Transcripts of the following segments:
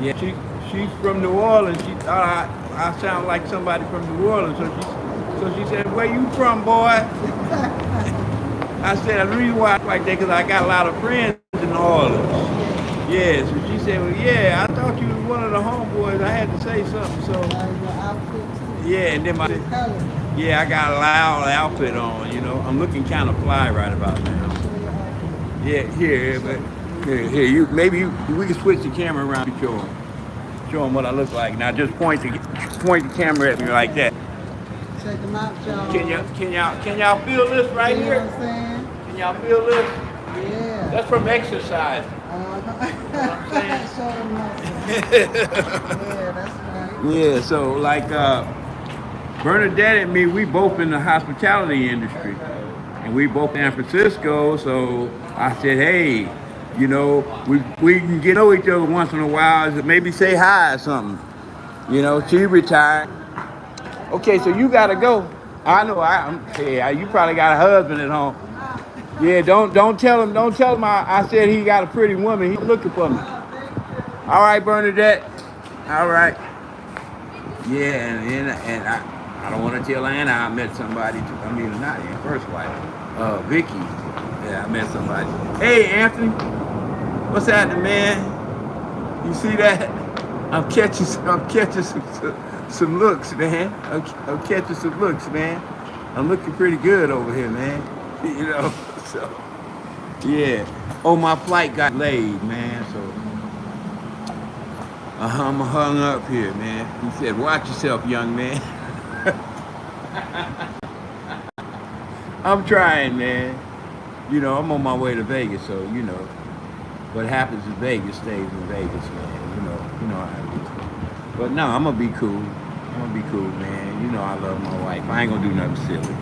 Yeah, she's from New Orleans. She thought I sound like somebody from New Orleans, so she said, "Where you from, boy?" I said, "The reason why I like that because I got a lot of friends in New Orleans." Yeah. Yeah, so she said, "Well, yeah, I thought you was one of the homeboys. I had to say something." So Your outfit too. yeah, and then Your color. yeah, I got a loud outfit on. You know, I'm looking kind of fly right about Yeah, now. show your outfit. Yeah, here, but here, we can switch the camera around and show 'em what I look like. Now just point the camera at me like that. Check them out, Can y'all. y'all can y'all feel this right See what here? I'm saying? Can y'all feel this? Yeah. That's from exercise. You know what I'm saying? Show them muscles. Yeah, that's right. Yeah, so like Bernadette and me, we both in the hospitality industry, and we both in San Francisco. So I said, hey, you know, we can get to know each other once in a while. Maybe say hi or something. You know, she retired. Okay, so you gotta go. I know. Yeah, you probably got a husband at home. Yeah, don't tell him I said he got a pretty woman. He's looking for me. All right, Bernadette. All right. Yeah, and I don't want to tell Anna I met somebody. I mean, not your first wife, Vicky. Yeah, I met somebody. Hey, Anthony, what's happening, man? You see that? I'm catching some looks, man. I'm catching some looks, man. I'm looking pretty good over here, man. You know, so yeah. Oh, my flight got delayed, man. So I'm hung up here, man. He said, "Watch yourself, young man." I'm trying, man. You know, I'm on my way to Vegas, so you know what happens in Vegas stays in Vegas, man. You know how it is. But no, I'm gonna be cool. I'm gonna be cool, man. You know I love my wife. I ain't gonna do nothing silly.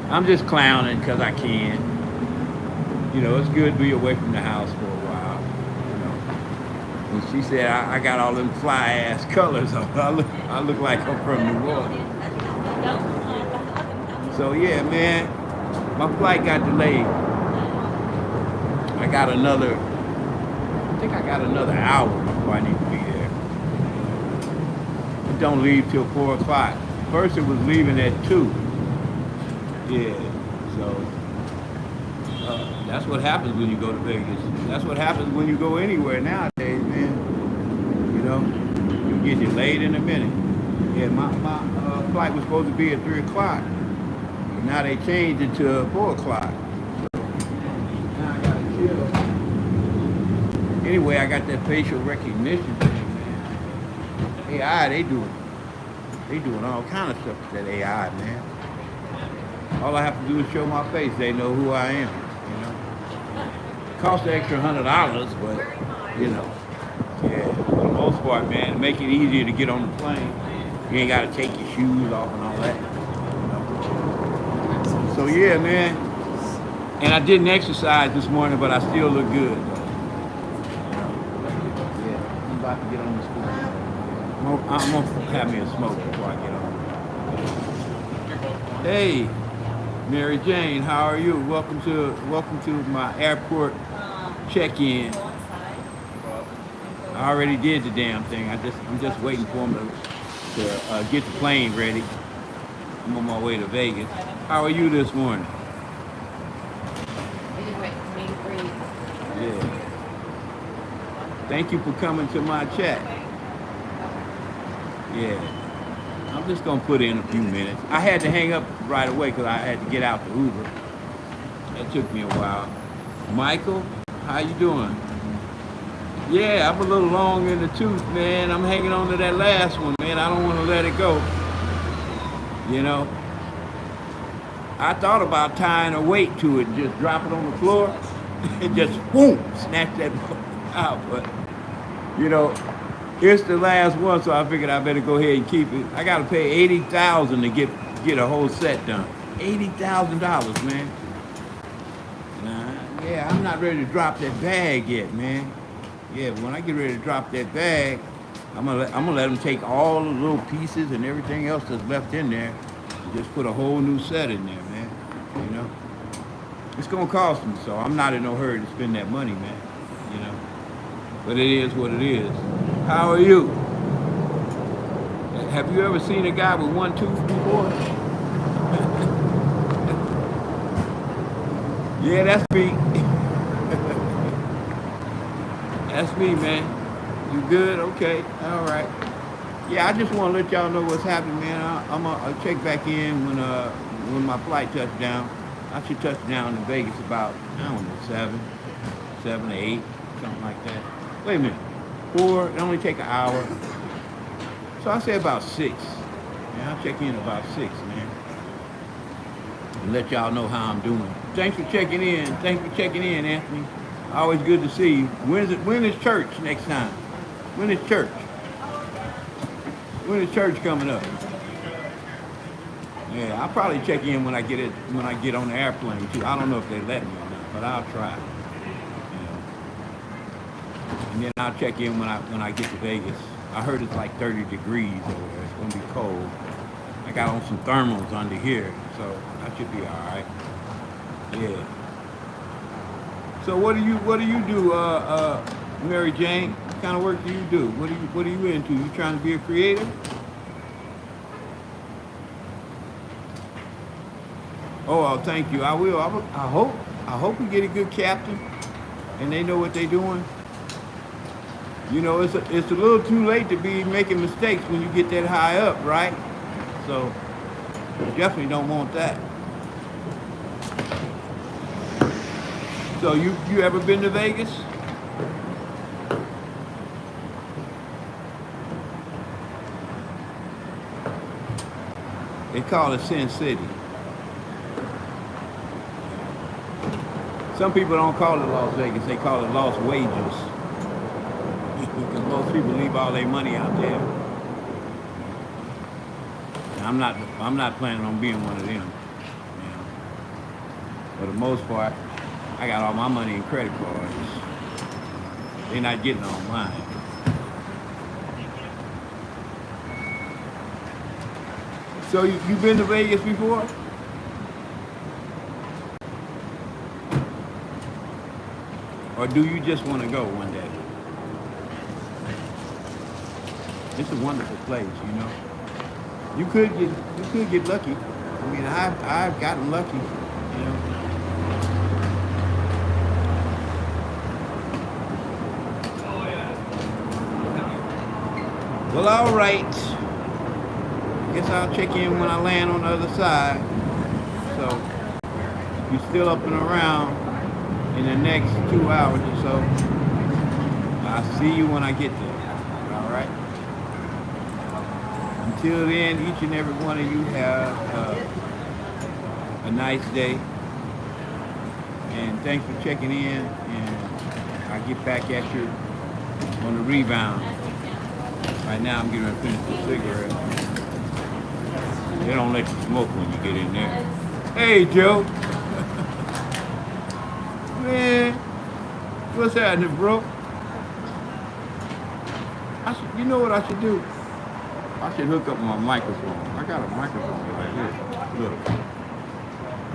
I'm just clowning because I can. You know, it's good to be away from the house for a while. You know. And she said I got all them fly ass colors on. I look like I'm from New Orleans. So yeah, man, my flight got delayed. I think I got another hour before I need to be there. It don't leave till 4 o'clock. First it was leaving at 2. Yeah, so that's what happens when you go to Vegas. That's what happens when you go anywhere nowadays, man. You know, you get delayed in a minute. Yeah, my flight was supposed to be at 3 o'clock. Now they changed it to 4 o'clock. Now I gotta chill. Anyway, I got that facial recognition thing, man. AI, they doing all kind of stuff with that AI, man. All I have to do is show my face. They know who I am. You know, cost an extra $100, but you know, yeah. For the most part, man, to make it easier to get on the plane, you ain't gotta take your shoes off and all that. You know? So yeah, man. And I didn't exercise this morning, but I still look good. Yeah, I'm about to get on the school. I'm gonna have me a smoke before I get on. Hey, Mary Jane, how are you? Welcome to my airport check-in. I already did the damn thing. I'm just waiting for them to get the plane ready. I'm on my way to Vegas. How are you this morning? Yeah. Thank you for coming to my chat. Yeah. I'm just gonna put in a few minutes. I had to hang up right away because I had to get out the Uber. That took me a while. Michael, how you doing? Yeah, I'm a little long in the tooth, man. I'm hanging on to that last one, man. I don't want to let it go. You know, I thought about tying a weight to it and just drop it on the floor and just boom, snatch that out. But you know, it's the last one, so I figured I better go ahead and keep it. I got to pay $80,000 to get a whole set done. $80,000, man. Yeah, I'm not ready to drop that bag yet, man. Yeah, when I get ready to drop that bag, I'm gonna let them take all the little pieces and everything else that's left in there, and just put a whole new set in there, man. You know, it's gonna cost me, so I'm not in no hurry to spend that money, man. You know, but it is what it is. How are you? Have you ever seen a guy with one tooth before? Yeah, that's me. That's me, man. You good? Okay. All right. Yeah, I just want to let y'all know what's happening, man. I'll check back in when my flight touches down. I should touch down in Vegas about, I don't know, 7 to 8, something like that. Wait a minute. 4, it only take an hour. So I say about 6. Yeah, I'll check in about 6, man. And let y'all know how I'm doing. Thanks for checking in. Thanks for checking in, Anthony. Always good to see you. When is church next time? When is church? When is church coming up? Yeah, I'll probably check in when I get on the airplane too. I don't know if they let me or not, but I'll try. You know. And then I'll check in when I get to Vegas. I heard it's like 30 degrees over there. It's gonna be cold. I got on some thermals under here, so I should be all right. Yeah. So what do you do, Mary Jane? What kind of work do you do? What are you into? You trying to be a creator? Oh, thank you. I will. I hope we get a good captain, and they know what they're doing. You know, it's a little too late to be making mistakes when you get that high up, right? So you definitely don't want that. So you ever been to Vegas? They call it Sin City. Some people don't call it Las Vegas. They call it Lost Wages. Because most people leave all their money out there. And I'm not planning on being one of them. You know. For the most part, I got all my money in credit cards. They're not getting all mine. So you been to Vegas before? Or do you just want to go one day? It's a wonderful place, you know. You could get lucky. I mean, I've gotten lucky, you know. Well, all right. Guess I'll check in when I land on the other side. So, if you're still up and around in the next 2 hours or so, I'll see you when I get there. All right? Until then, each and every one of you have a nice day. And thanks for checking in. And I'll get back at you on the rebound. Right now, I'm getting ready to finish the cigarette. They don't let you smoke when you get in there. Hey, Joe. Man, what's happening, bro? You know what I should do? I should hook up my microphone. I got a microphone right here. Look. I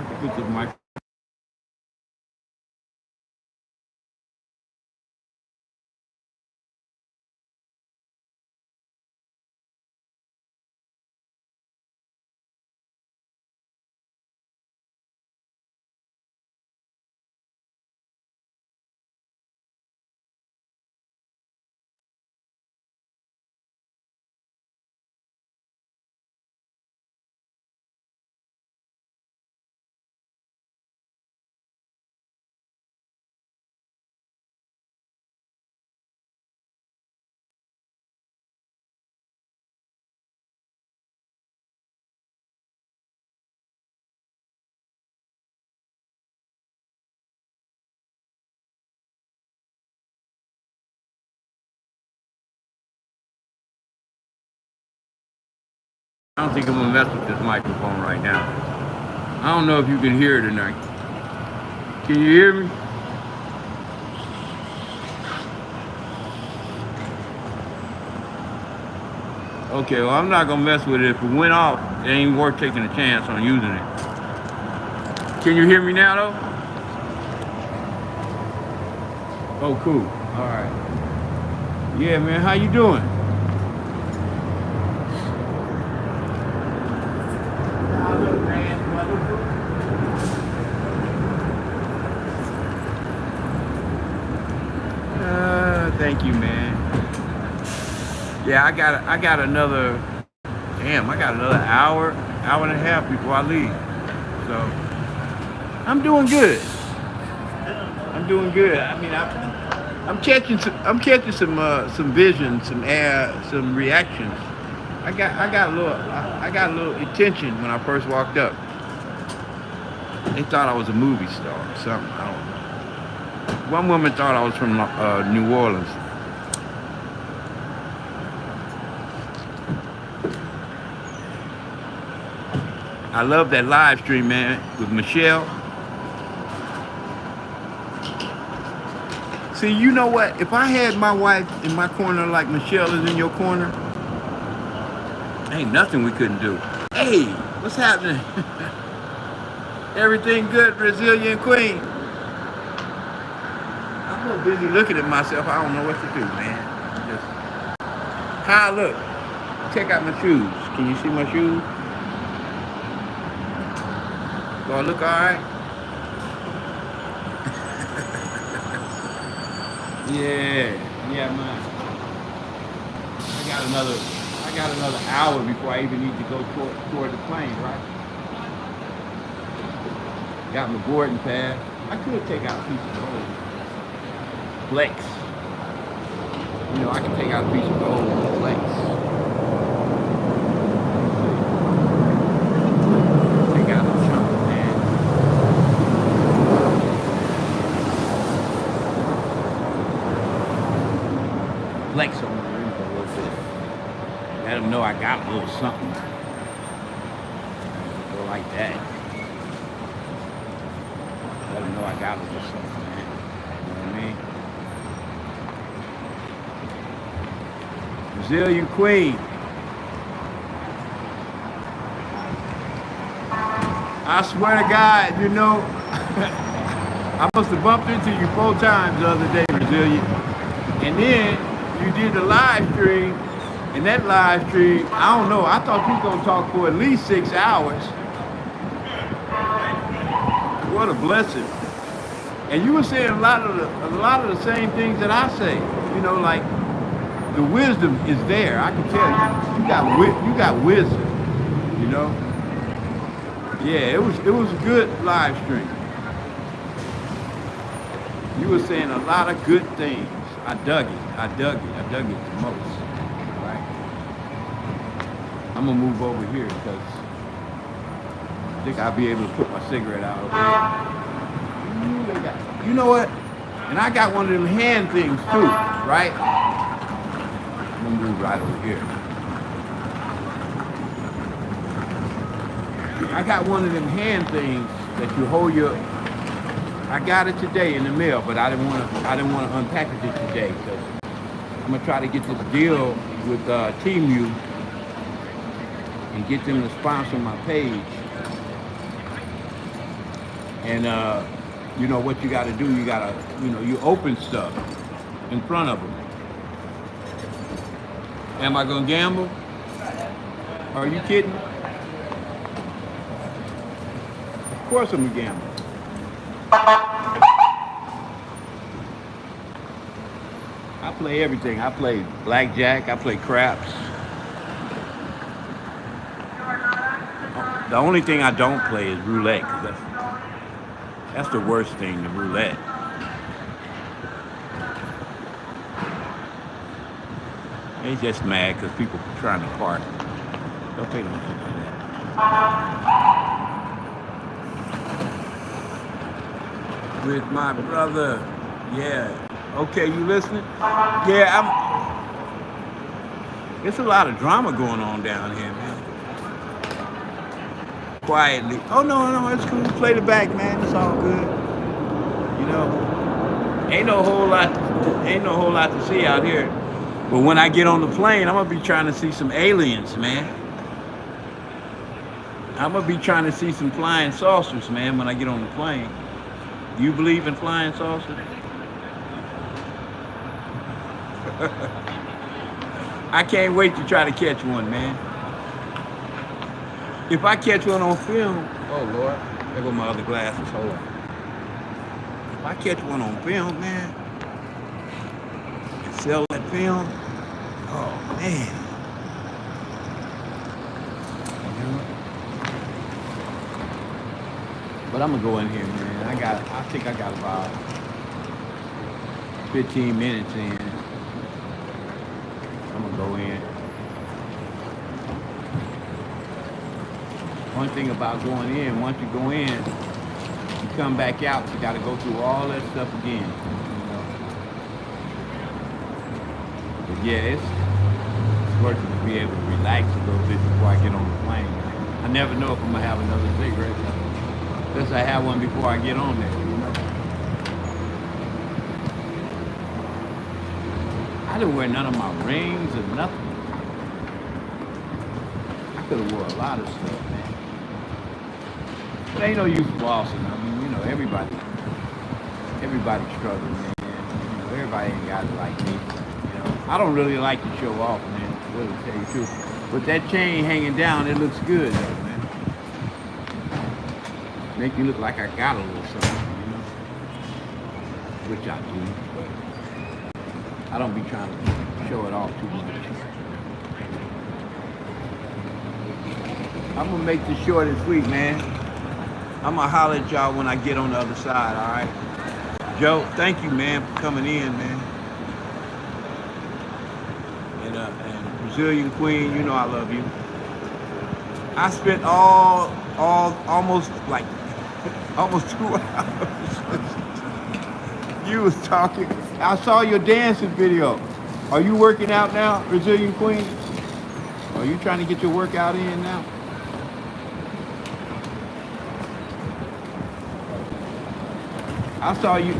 can put this microphone. I don't think I'm gonna mess with this microphone right now. I don't know if you can hear it or not. Can you hear me? Okay, well, I'm not gonna mess with it. If it went off, it ain't worth taking a chance on using it. Can you hear me now, though? Oh, cool. All right. Yeah, man, how you doing? Thank you, man. Yeah, I got another. Damn, I got another hour and a half before I leave. So I'm doing good. I'm doing good. I mean, I'm catching some vision, some reactions. I got a little attention when I first walked up. They thought I was a movie star or something. I don't know. One woman thought I was from New Orleans. I love that live stream, man, with Michelle. See, you know what? If I had my wife in my corner like Michelle is in your corner, ain't nothing we couldn't do. Hey, what's happening? Everything good, resilient queen. I'm a little busy looking at myself. I don't know what to do, man. Just how I look. Check out my shoes. Can you see my shoes? Do I look all right? Yeah, man. I got another hour before I even need to go toward the plane, right? Got my boarding pass. I could take out a piece of gold. Flex. You know, I can take out a piece of gold and flex. Take out a chunk, man. Flex on the roof a little bit. Let them know I got a little something. Go like that. Let them know I got a little something, man. You know what I mean? Brazilian queen. I swear to God, you know, I must have bumped into you 4 times the other day, Brazilian. And then you did the live stream, and that live stream, I don't know, I thought you was gonna talk for at least 6 hours. What a blessing. And you were saying a lot of the same things that I say. You know, like the wisdom is there. I can tell you. You got wisdom. You know. Yeah, it was a good live stream. You were saying a lot of good things. I dug it. I dug it the most. Right. I'm gonna move over here because I think I'll be able to put my cigarette out over here. You know what? And I got one of them hand things too, right? I'm gonna move right over here. I got one of them hand things that you hold your. I got it today in the mail, but I didn't want to unpackage it today. So I'm gonna try to get this deal with TeamU and get them to sponsor my page. And you know what you got to do? You got to, you open stuff in front of them. Am I gonna gamble? Are you kidding? Of course I'm gonna gamble. I play everything. I play blackjack. I play craps. The only thing I don't play is roulette, because that's the worst thing, the roulette. They just mad because people are trying to park. Don't pay no attention to that. With my brother. Yeah. Okay, you listening? Yeah, It's a lot of drama going on down here, man. Quietly. Oh no, it's cool. Play the back, man. It's all good. You know, ain't no whole lot to see out here. But when I get on the plane, I'm gonna be trying to see some aliens, man. I'm gonna be trying to see some flying saucers, man, when I get on the plane. Do you believe in flying saucers? I can't wait to try to catch one, man. If I catch one on film, oh Lord, there go my other glasses. Hold on. If I catch one on film, man, and sell that film, oh man. But I'm gonna go in here, man. I think I got about 15 minutes in. I'm gonna go in. One thing about going in, once you go in, you come back out, you gotta go through all that stuff again. You know? But yeah, it's worth it to be able to relax a little bit before I get on the plane. I never know if I'm gonna have another cigarette. Unless I have one before I get on there. You know? I didn't wear none of my rings or nothing. I could have wore a lot of stuff, man. But ain't no use flossing. I mean, you know, everybody's struggling, man. You know, everybody ain't got it like me. You know, I don't really like to show off, man. Really, to tell you the truth. But that chain hanging down, it looks good, though, man. Make you look like I got a little something, you know. Which I do, but I don't be trying to show it off too much. I'm gonna make this short and sweet, man. I'm gonna holler at y'all when I get on the other side, all right? Joe, thank you, man, for coming in, man. And Brazilian Queen, you know I love you. I spent almost 2 hours. You was talking. I saw your dancing video. Are you working out now, Brazilian Queen? Are you trying to get your workout in now? I saw you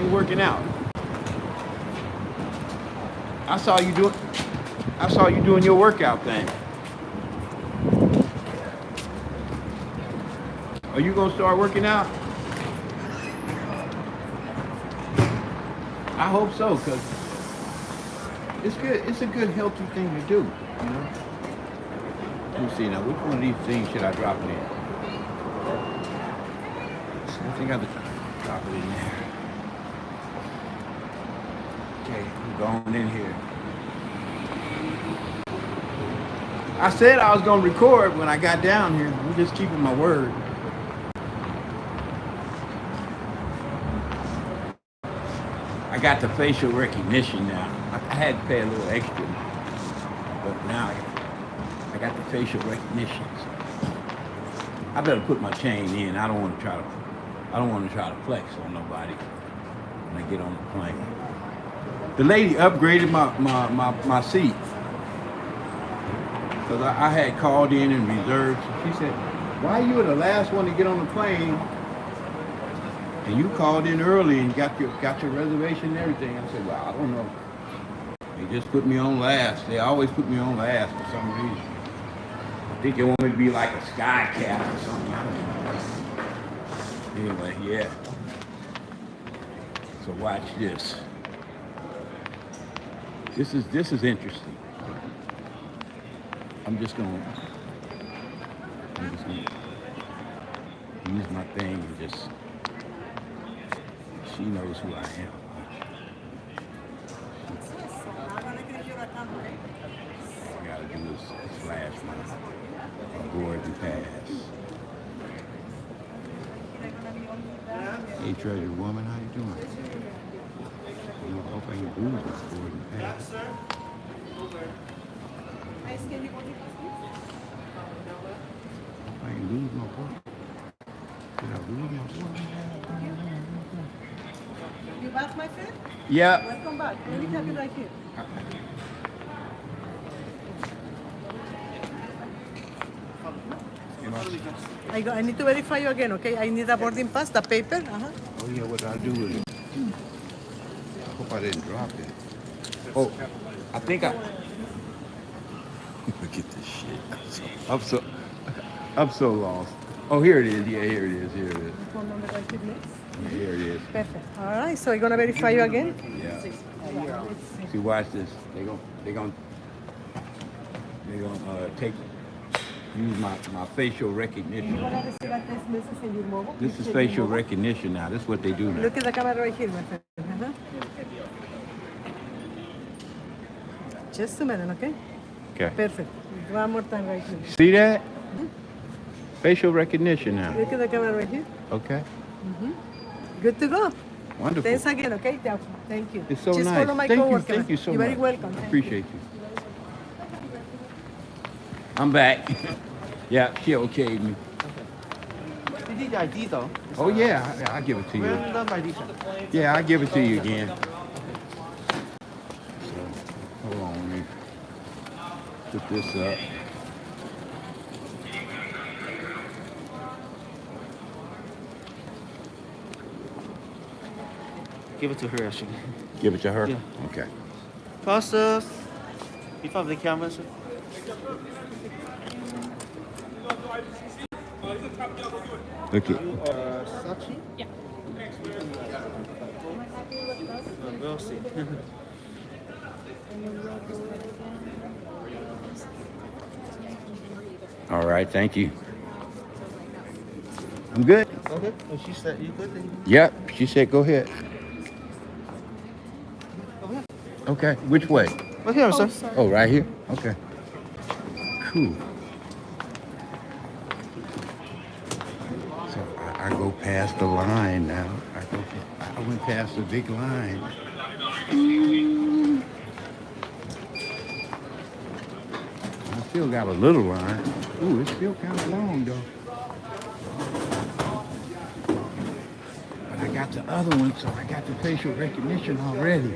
working out. I saw you doing your workout thing. Are you gonna start working out? I hope so, cause it's good. It's a good, healthy thing to do. You know. Let me see now. Which one of these things should I drop it in? I think I'll drop it in there. Okay, I'm going in here. I said I was gonna record when I got down here. I'm just keeping my word. I got the facial recognition now. I had to pay a little extra, but now I got the facial recognition. So I better put my chain in. I don't want to try to flex on nobody when I get on the plane. The lady upgraded my seat because I had called in and reserved. She said, "Why you were the last one to get on the plane? And you called in early and got your reservation and everything." I said, "Well, I don't know. They just put me on last. They always put me on last for some reason. I think they want me to be like a sky cap or something. I don't know." Anyway, yeah. So watch this. This is interesting. I'm just gonna use my thing and just. She knows who I am. All I gotta do is flash my boarding pass. Hey, treasure woman, how you doing? I hope I can lose my boarding pass. Hope I can lose my boarding. Did I lose my boarding pass? You back, my friend? Yeah. Welcome back. Let me have it right here. I need to verify you again, okay? I need a boarding pass, the paper. Oh yeah, what do I do with it? I hope I didn't drop it. Oh, I think I. Look at this shit. I'm so lost. Oh, here it is. Yeah, here it is. Here it is. Phone number right here, next. Yeah, here it is. Perfect. All right, so I'm gonna verify you again. Yeah. See, watch this. They're gonna use my facial recognition. This is facial recognition now. This is what they do now. Look at the camera right here, my friend. Just a minute, okay? Okay. Perfect. One more time right here. See that? Facial recognition now. Look at the camera right here. Okay. Good to go. Wonderful. Thanks again, okay? Thank you. It's so Just nice. follow my Thank you. coworker. Thank you so You're much. very welcome. Thank Appreciate you. I'm back. Yeah, she okayed me. You need the ID though. Oh yeah, I'll give it to you. We're done by these. Yeah, I'll give it to you again. So, hold on, let me put this up. Give it to her actually. Give it to her? Yeah. Okay. Process. In front of the camera, sir. Okay. Sachi? Yeah. We'll see. All right, thank you. I'm good. Okay. Oh, she said you good then? Yep, she said go ahead. Go ahead. Okay, which way? Right here, sir. Oh, right here? Okay. Cool. So I go past the line now. I went past the big line. I still got a little line. Ooh, it's still kind of long though. But I got the other one, so I got the facial recognition already.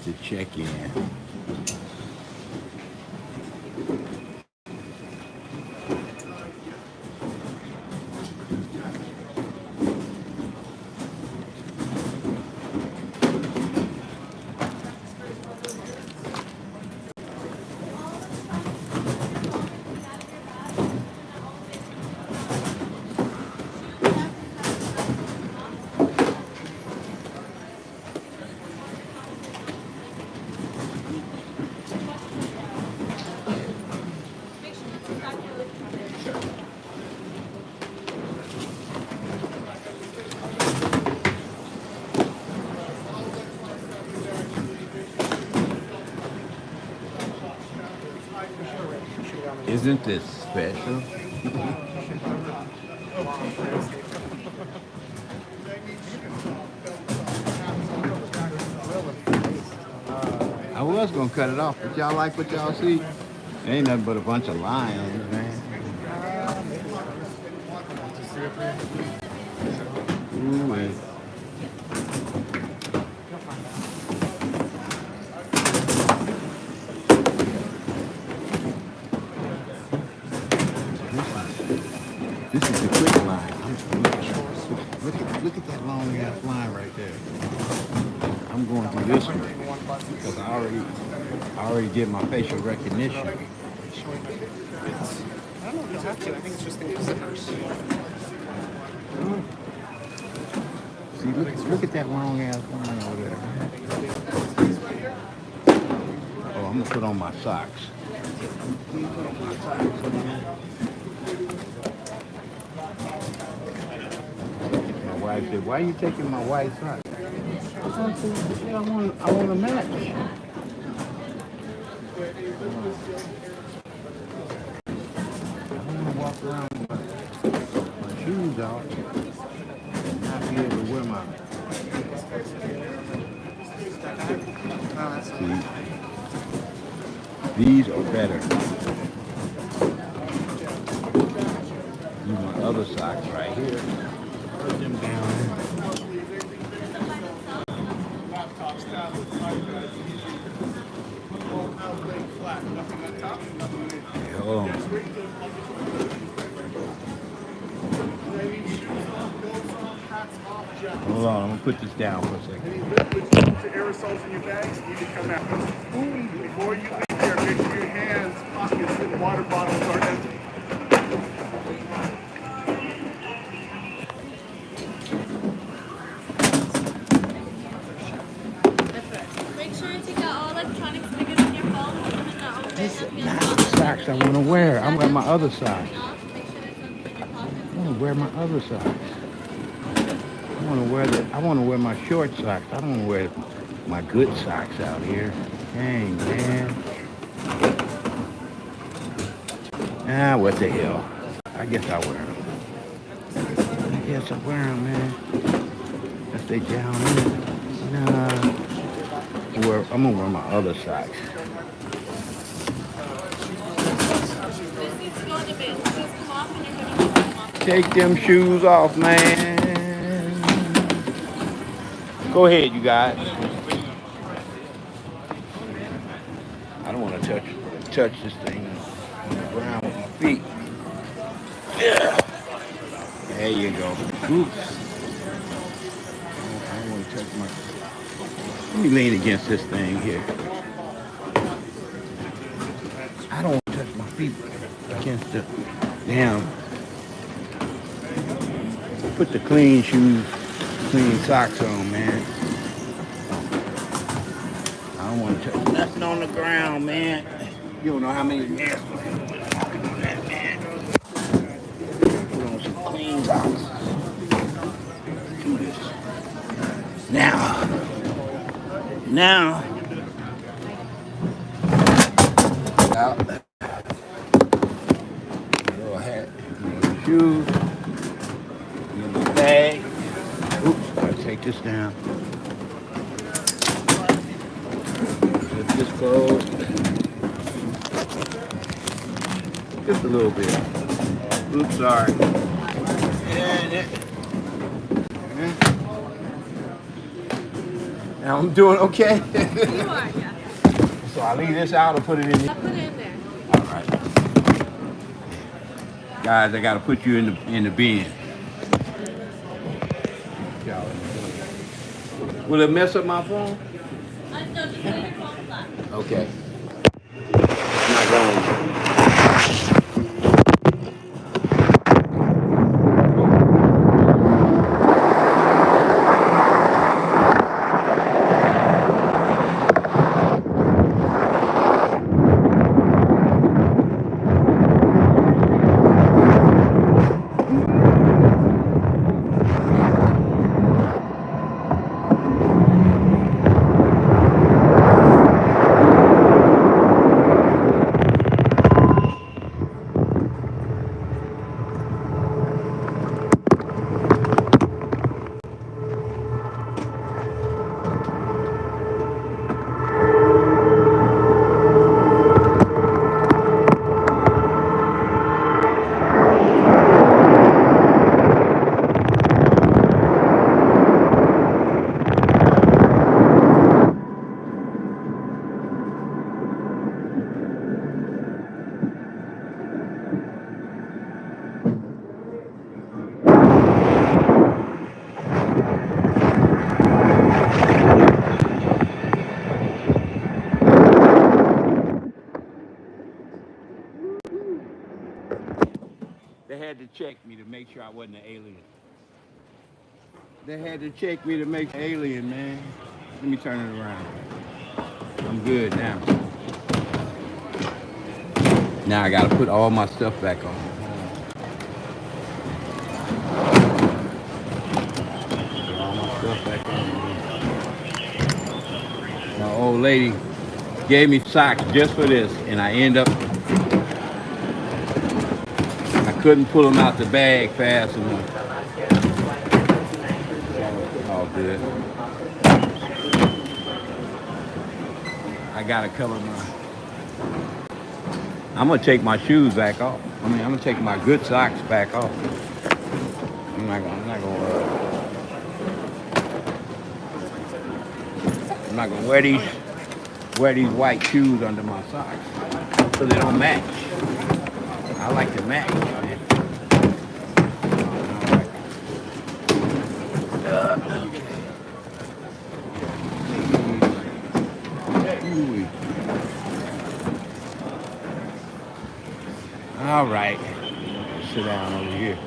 To check in. Isn't this special? I was gonna cut it off, but y'all like what y'all see? Ain't nothing but a bunch of lions, man. Ooh, man. This is the quick line. Look at that long ass line right there. I'm going through this one because I already did my facial recognition. I don't know if you have to. I think it's just in zippers. See, look at that long ass line over there. Oh, I'm gonna put on my socks. My wife said, "Why are you taking my white socks?" I said, I want to match. I want to walk around with my shoes out and not be able to wear my. See, these are better. Use my other socks right here. Put them down. Okay, hold on. Hold on, I'm gonna put this down for a second. Any liquids to aerosols in your bags need to come out. Before you leave there, make sure your hands, pockets, and water bottles are empty. Make sure you take out all electronics bigger than your phone. This is not the socks I want to wear. I'm wearing my other socks. I want to wear my other socks. I want to wear my short socks. I don't want to wear my good socks out here. Dang, man. Ah, what the hell. I guess I'll wear them. Man. If they down here. Nah. I'm gonna wear my other socks. This needs to go in the bin. Shoes come off and you're going to take them off. Take them shoes off, man. Go ahead, you guys. I don't want to touch this thing on the ground with my feet. Yeah. There you go. Oops. I don't want to touch my. Let me lean against this thing here. I don't want to touch my feet against the damn. Put the clean shoes, clean socks on, man. I don't want to touch nothing on the ground, man. You don't know how many nasty walking on that, man. Put on some clean socks. Do this. Now. Out. Little hat, little shoes. Bag. Oops, gotta take this down. Zip this closed. Just a little bit. Oops, sorry. And it. Now I'm doing okay. You are, yeah. So I leave this out or put it in I'll there? put it in there. All right. Guys, I gotta put you in the bin. Will it mess up my phone? No, just put your phone flat. Okay. It's not going. They had to check me to make sure I wasn't an alien. They had to check me to make an alien, man. Let me turn it around. I'm good now. Now I gotta put all my stuff back on. Put all my stuff back on. My old lady gave me socks just for this, and I end up couldn't pull them out the bag fast enough. All good. I gotta cover my. I'm gonna take my shoes back off. I'm gonna take my good socks back off. I'm not gonna wear these white shoes under my socks so they don't match. I like to match, man. All right. Sit down over here.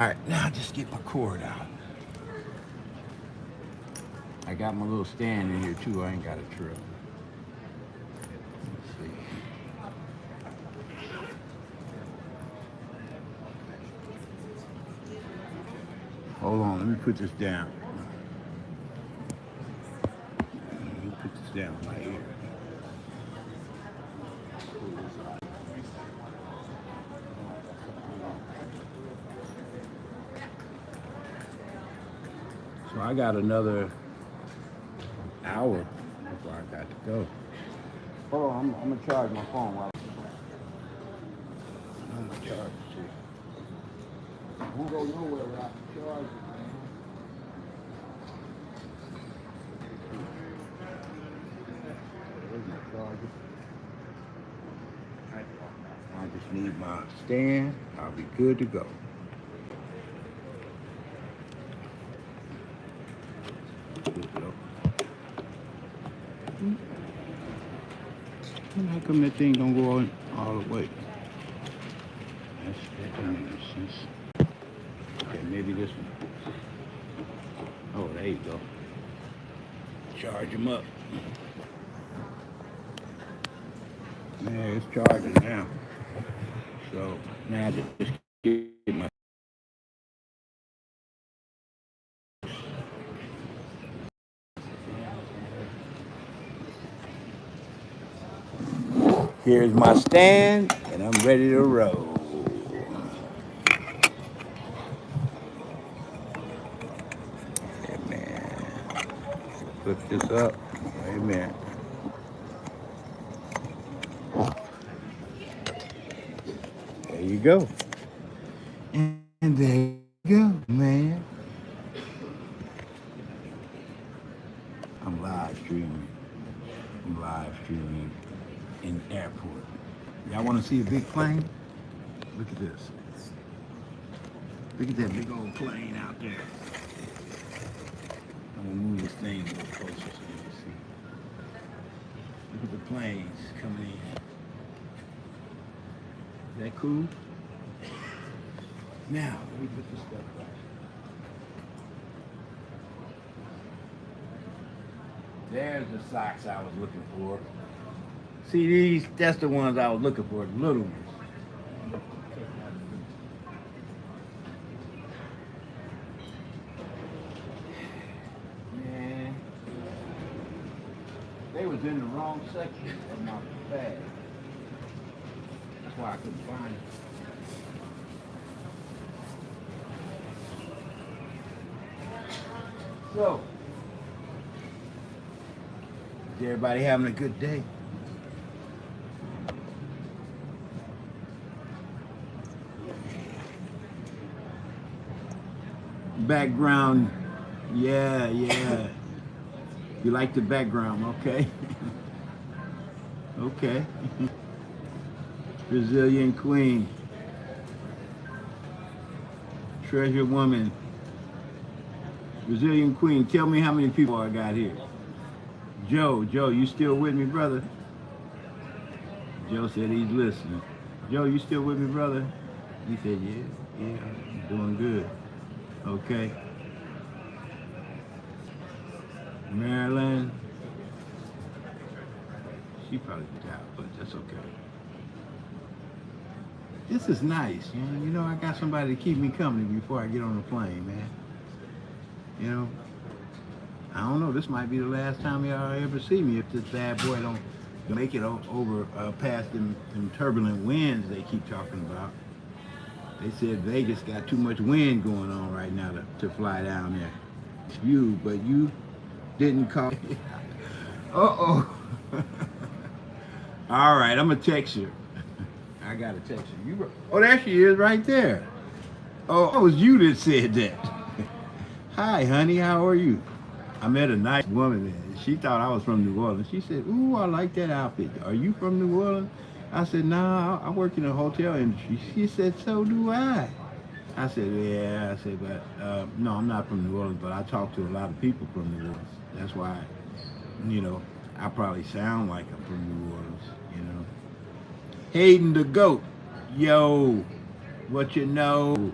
All right, now just get my cord out. I got my little stand in here too. I ain't got a trip. Let's see. Hold on, let me put this down. Let me put this down right here. So I got another hour before I got to go. Hold on, I'm gonna charge my phone while I'm gonna charge it too. I won't go nowhere without the charger, man. There's my charger. I just need my stand. I'll be good to go. How come that thing don't go all the way? That don't make sense. Okay, maybe this one. Oh, there you go. Charge them up. Man, it's charging now. So now I just get my. Here's my stand, and I'm ready to roll. Amen. Put this up. Amen. There you go. And there you go, man. I'm live streaming. I'm live streaming in the airport. Y'all want to see a big plane? Look at this. Look at that big old plane out there. I'm gonna move this thing a little closer so you can see. Look at the planes coming in. Is that cool? Now, let me put this stuff back. There's the socks I was looking for. See these? That's the ones I was looking for, the little ones. Man, they was in the wrong section of my bag. That's why I couldn't find it. So, is everybody having a good day? Background, yeah. You like the background, okay? Okay. Brazilian Queen. Treasure Woman. Brazilian Queen, tell me how many people I got here. Joe, you still with me, brother? Joe said he's listening. Joe, you still with me, brother? He said, yeah, I'm doing good. Okay. Marilyn. She probably got, but that's okay. This is nice, man. You know, I got somebody to keep me company before I get on the plane, man. You know, I don't know. This might be the last time y'all ever see me if this bad boy don't make it over past them turbulent winds they keep talking about. They said Vegas got too much wind going on right now to fly down there. It's you, but you didn't call. Uh-oh. All right, I'm going to text you. I got to text you. Oh, there she is right there. Oh, it was you that said that. Hi, honey, how are you? I met a nice woman and she thought I was from New Orleans. She said, ooh, I like that outfit. Are you from New Orleans? I said, nah, I work in the hotel industry. She said, so do I. I said, yeah. I said, but no, I'm not from New Orleans, but I talk to a lot of people from New Orleans. That's why, you know, I probably sound like I'm from New Orleans, you know. Hayden the Goat, yo, what you know?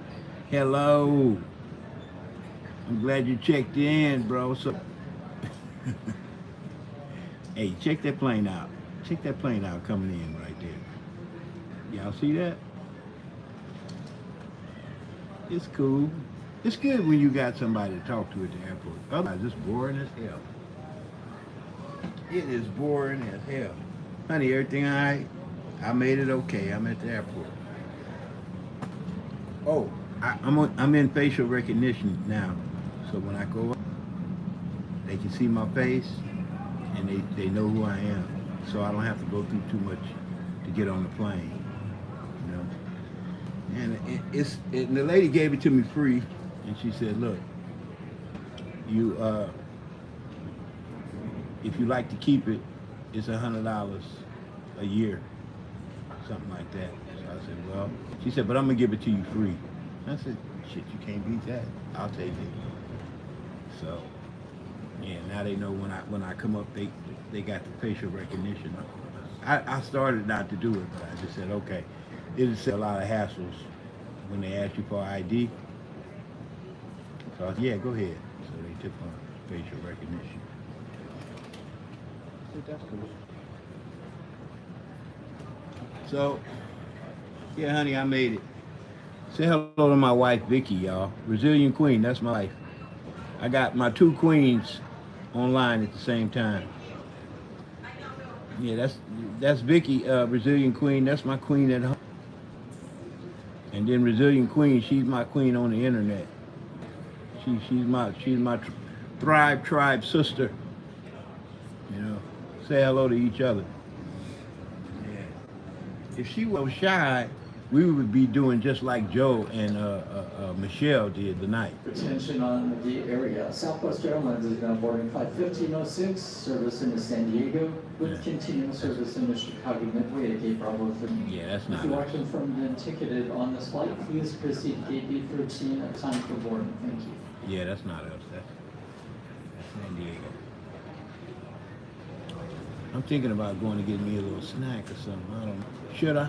Hello. I'm glad you checked in, bro. So, hey, check that plane out. Check that plane out coming in right there. Y'all see that? It's cool. It's good when you got somebody to talk to at the airport. Otherwise, it's boring as hell. It is boring as hell. Honey, everything all right? I made it okay. I'm at the airport. Oh, I'm in facial recognition now. So when I go up, they can see my face and they know who I am. So I don't have to go through too much to get on the plane. You know? And the lady gave it to me free, and she said, "Look, you if you like to keep it, it's $100 a year, something like that." So I said, "Well," she said, "but I'm gonna give it to you free." I said, "Shit, you can't beat that. I'll take it." So yeah, now they know when I come up, they got the facial recognition. I started not to do it, but I just said, okay. It's a lot of hassles when they ask you for ID. So I said, yeah, go ahead. So they took my facial recognition. I said, that's cool. So, yeah, honey, I made it. Say hello to my wife, Vicky, y'all. Brazilian Queen, that's my wife. I got my two queens online at the same time. Yeah, that's Vicky, Brazilian Queen. That's my queen at home. And then Brazilian Queen, she's my queen on the internet. She's my Thrive Tribe sister. You know, say hello to each other. Yeah. If she was shy, we would be doing just like Joe and Michelle did tonight. Attention on the area. Southwest Airlines is now boarding flight 1506, service into San Diego, with continuing service into Chicago Midway at Gate Bravo 13. Yeah, that's If not you are us. confirmed and ticketed on this flight, please proceed to Gate B13 at time for boarding. Thank you. Yeah, that's not us. That's San Diego. I'm thinking about going to get me a little snack or something. I don't know. Should I?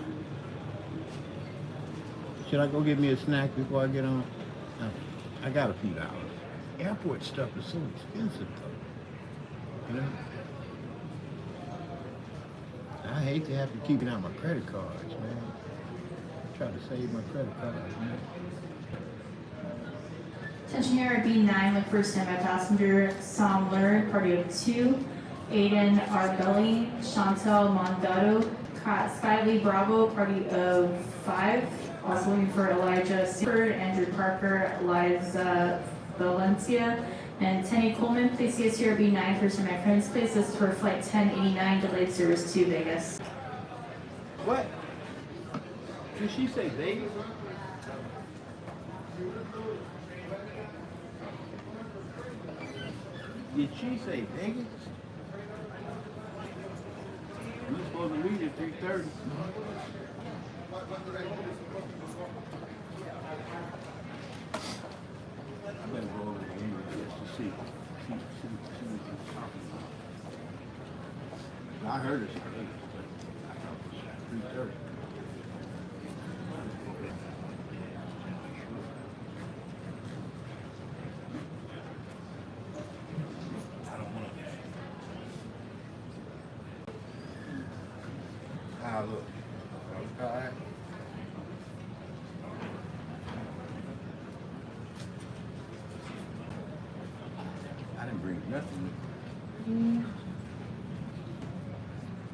Should I go get me a snack before I get on? No, I got a few dollars. Airport stuff is so expensive, though. You know? I hate to have to keep it out my credit cards, man. I try to save my credit cards, man. Attention here at B9 with first standby passenger Sam Leonard, party of 2, Aiden Arbelli, Chantel Mondado, Skylee Bravo, party of 5. Also looking for Elijah Sifford, Andrew Parker, Liza Valencia, and Tenny Coleman. Please see us here at B9 for my friends. Please, this is for flight 1089, delayed service to Vegas. What? Did she say Vegas? Did she say Vegas? We supposed to leave at 3:30. I better go over there anyway just to see what she's talking about. I heard it say Vegas, but I thought it was 3:30. I don't want to. Ah, look. All right. I didn't bring nothing.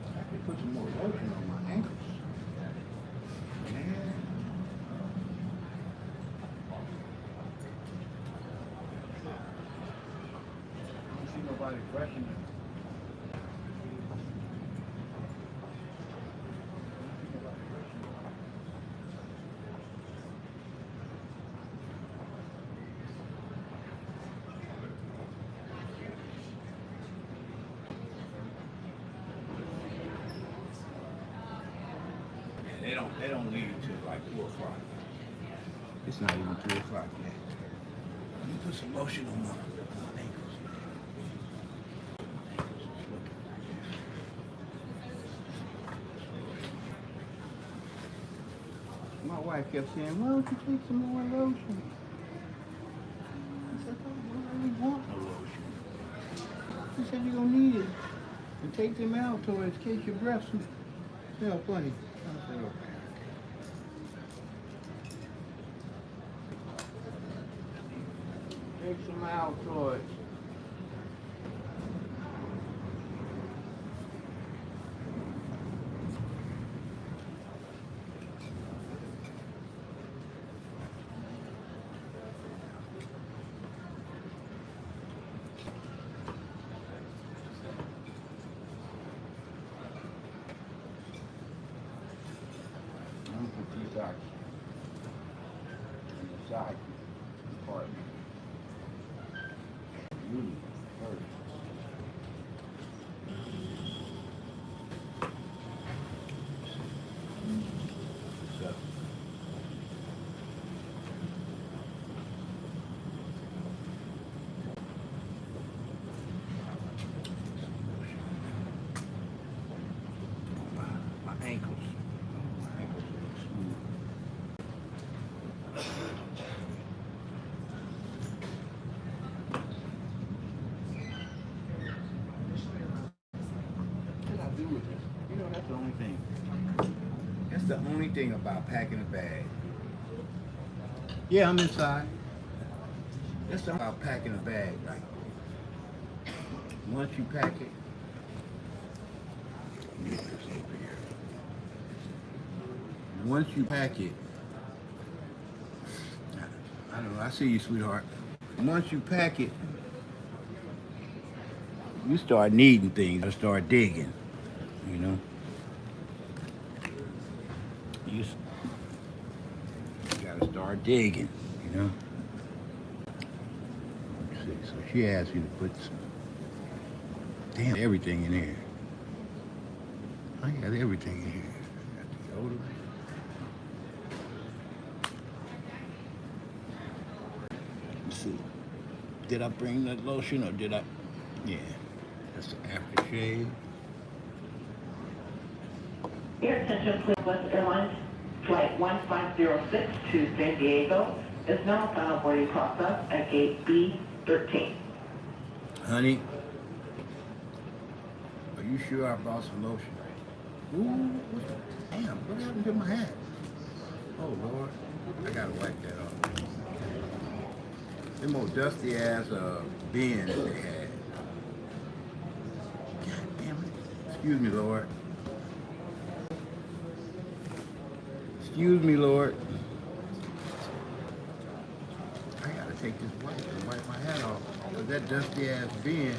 I could put some more lotion on my ankles. Man. I don't see nobody brushing it. They don't leave till like 4 o'clock. It's not even 3 o'clock yet. Let me put some lotion on my ankles. My wife wife kept saying, why don't you take some more lotion? I said, I don't really want no lotion. She said, you're gonna need it. And take them out towards in case your breath smell funny. I said, okay. Take some Altoids. I'm gonna put these out on the side compartment. First. So. My ankles. My ankles are smooth. What I do with this? You know, that's the only thing. That's the only thing about packing a bag. Yeah, I'm inside. That's the about packing a bag. Like, once you pack it, get this over here. Once you pack it, I don't know, I see you, sweetheart. Once you pack it, you start needing things. You start digging, you know. You gotta start digging, you know. Let's see, so she asked me to put some, damn, everything in here. I got everything in here. Got the deodorant. Let's see. Did I bring that lotion or did I? Yeah. That's the aftershave. Your attention, please. West Airlines Flight 1506 to San Diego is now final boarding process at gate B13. Honey, are you sure I brought some lotion? Ooh, damn, what happened to my hat? Oh, Lord. I gotta wipe that off. Them old dusty ass bins they had. God damn it. Excuse me, Lord. Excuse me, Lord. I gotta take this wipe and wipe my hat off. Cause that dusty ass bin.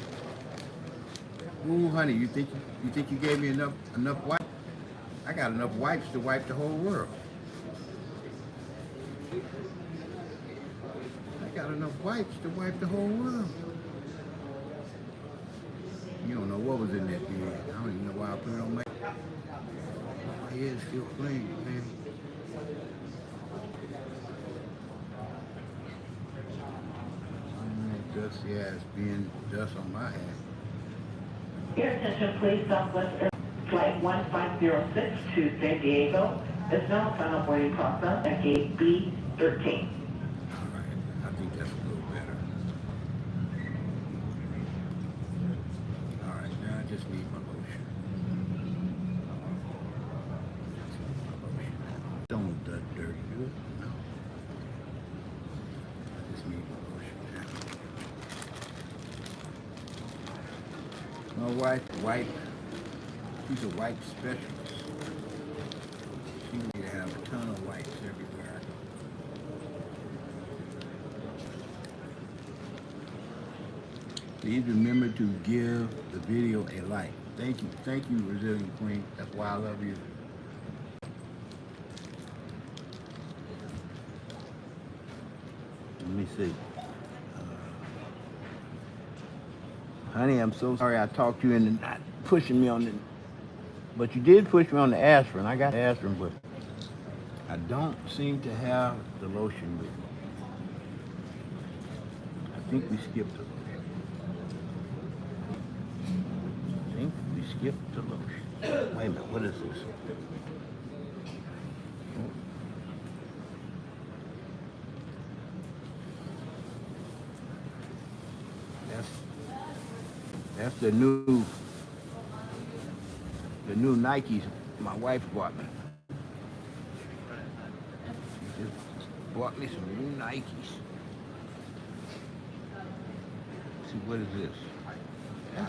Ooh, honey, you think you gave me enough wipes? I got enough wipes to wipe the whole world. I got enough wipes to wipe the whole world. You don't know what was in that bin. I don't even know why I put it on my head. Still clean, man. Dusty ass bin, dust on my hat. Your attention, please. Southwest Airlines Flight 1506 to San Diego is now final boarding process at gate B13. All right, I think that's a little better. All right, now I just need my lotion. Don't that dirty, do it? No. I just need my lotion now. My wife, she's a wipe specialist. She need to have a ton of wipes everywhere. Please remember to give the video a like. Thank you, Resilient Queen. That's why I love you. Let me see. Honey, I'm so sorry I talked you into not pushing me on the, but you did push me on the aspirin. I got aspirin, but I don't seem to have the lotion with me. I think we skipped the lotion. Skip the lotion. Wait a minute, what is this? That's the new Nikes my wife bought me. She just bought me some new Nikes. See, what is this? Yeah.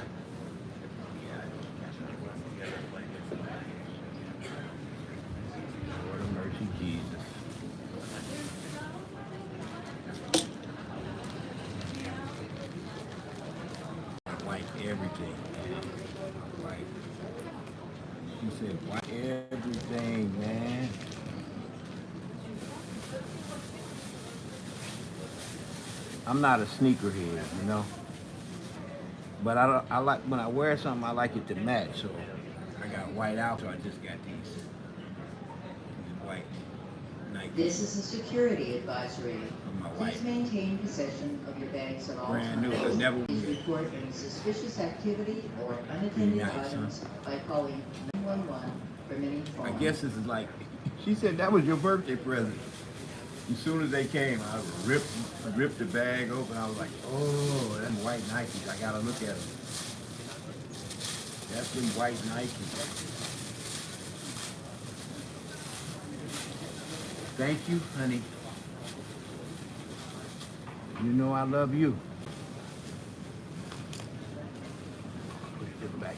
Lord of mercy, Jesus. Wipe everything. Wipe. She said, wipe everything, man. I'm not a sneakerhead, you know. But I like when I wear something, I like it to match. So I got white out, so I just got these white Nike. This is a security advisory. My Please wife. maintain possession of your bags at all Brand new, times. but never. Please report any suspicious activity or unattended Nice, items by calling 911 for many I phones. guess this is like, she said that was your birthday present. As soon as they came, I ripped the bag open. I was like, oh, them white Nikes. I gotta look at them. That's them white Nikes. Thank you, honey. You know I love you. Push it back.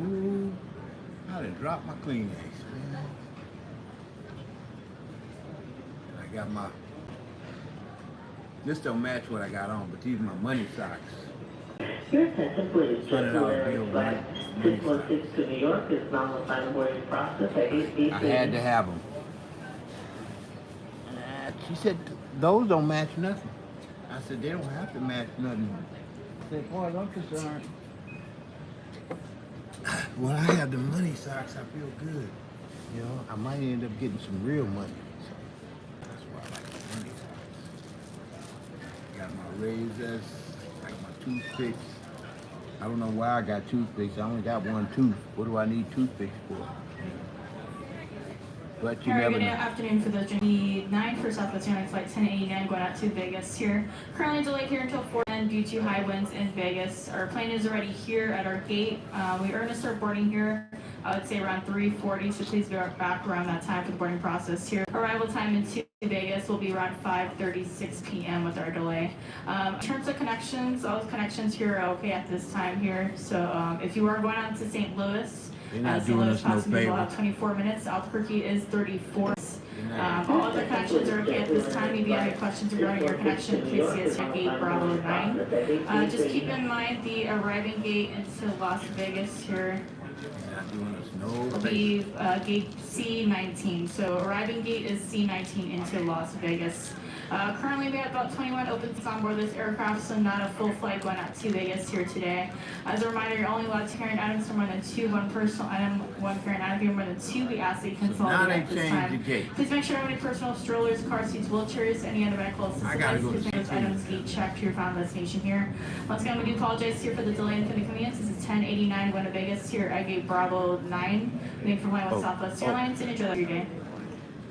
Ooh, I done dropped my Kleenex, man. I got my, this don't match what I got on, but these are my money socks. Your attention please. Jet $100 Air bill, Flight money 616 to New York is now the final boarding process at 8:18. I had to have them. She said, those don't match nothing. I said, they don't have to match nothing. I said, boy, I'm concerned. When I have the money socks, I feel good. You know, I might end up getting some real money. So that's why I like the money socks. Got my razors, got my toothpicks. I don't know why I got toothpicks. I only got one tooth. What do I need toothpicks for? But you All right, never good know. afternoon for those joining the 9 for Southwest Airlines Flight 1089 going out to Vegas here. Currently delayed here until 4 p.m. due to high winds in Vegas. Our plane is already here at our gate. We are going to start boarding here, I would say around 3:40, so please be back around that time for the boarding process here. Arrival time into Vegas will be around 5:36 p.m. with our delay. In terms of connections, all the connections here are okay at this time here. So if you are going on to St. Louis, They're not St. doing Louis us no passengers will favor. have 24 minutes. Albuquerque is 34. All other connections are okay at this time. If you have any questions regarding your connection, please see us at gate Bravo 9. Just keep in mind the arriving gate into Las Vegas here They're not doing us no will favor. be gate C19. So arriving gate is C19 into Las Vegas. Currently we have about 21 open seats on board this aircraft, so not a full flight going out to Vegas here today. As a reminder, you're only allowed to carry items for more than 2, one personal item, one carrying item. If you're more than 2, we ask that you Now consolidate they at this changed time. the gate. Please make sure you have any personal strollers, car seats, wheelchairs, any other medical assistance. I gotta go to Please make those C2. items gate checked to your final destination here. Once again, we do apologize here for the delay and for the inconvenience. This is 1089 going to Vegas here at gate Bravo 9. Thank you for flying with Southwest Airlines and enjoy your day.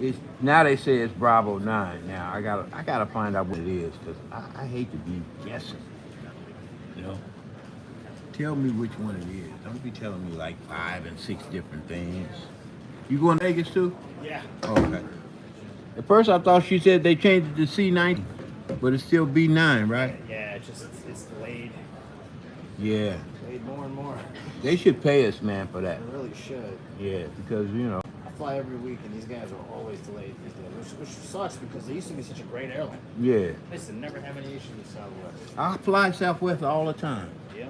It's, now they say it's Bravo 9. Now I gotta find out what it is, because I hate to be guessing. You know? Tell me which one it is. Don't be telling me like 5 and 6 different things. You going to Vegas too? Yeah. Okay. At first I thought she said they changed it to C90, but it's still B9, right? Yeah, it's delayed. Yeah. Delayed more and more. They should pay us, man, for that. It really should. Yeah, because, you know. I fly every week and these guys are always delayed these days, which sucks because they used to be such a great airline. Yeah. I used to never have any issues with Southwest. I fly Southwest all the time. Yeah.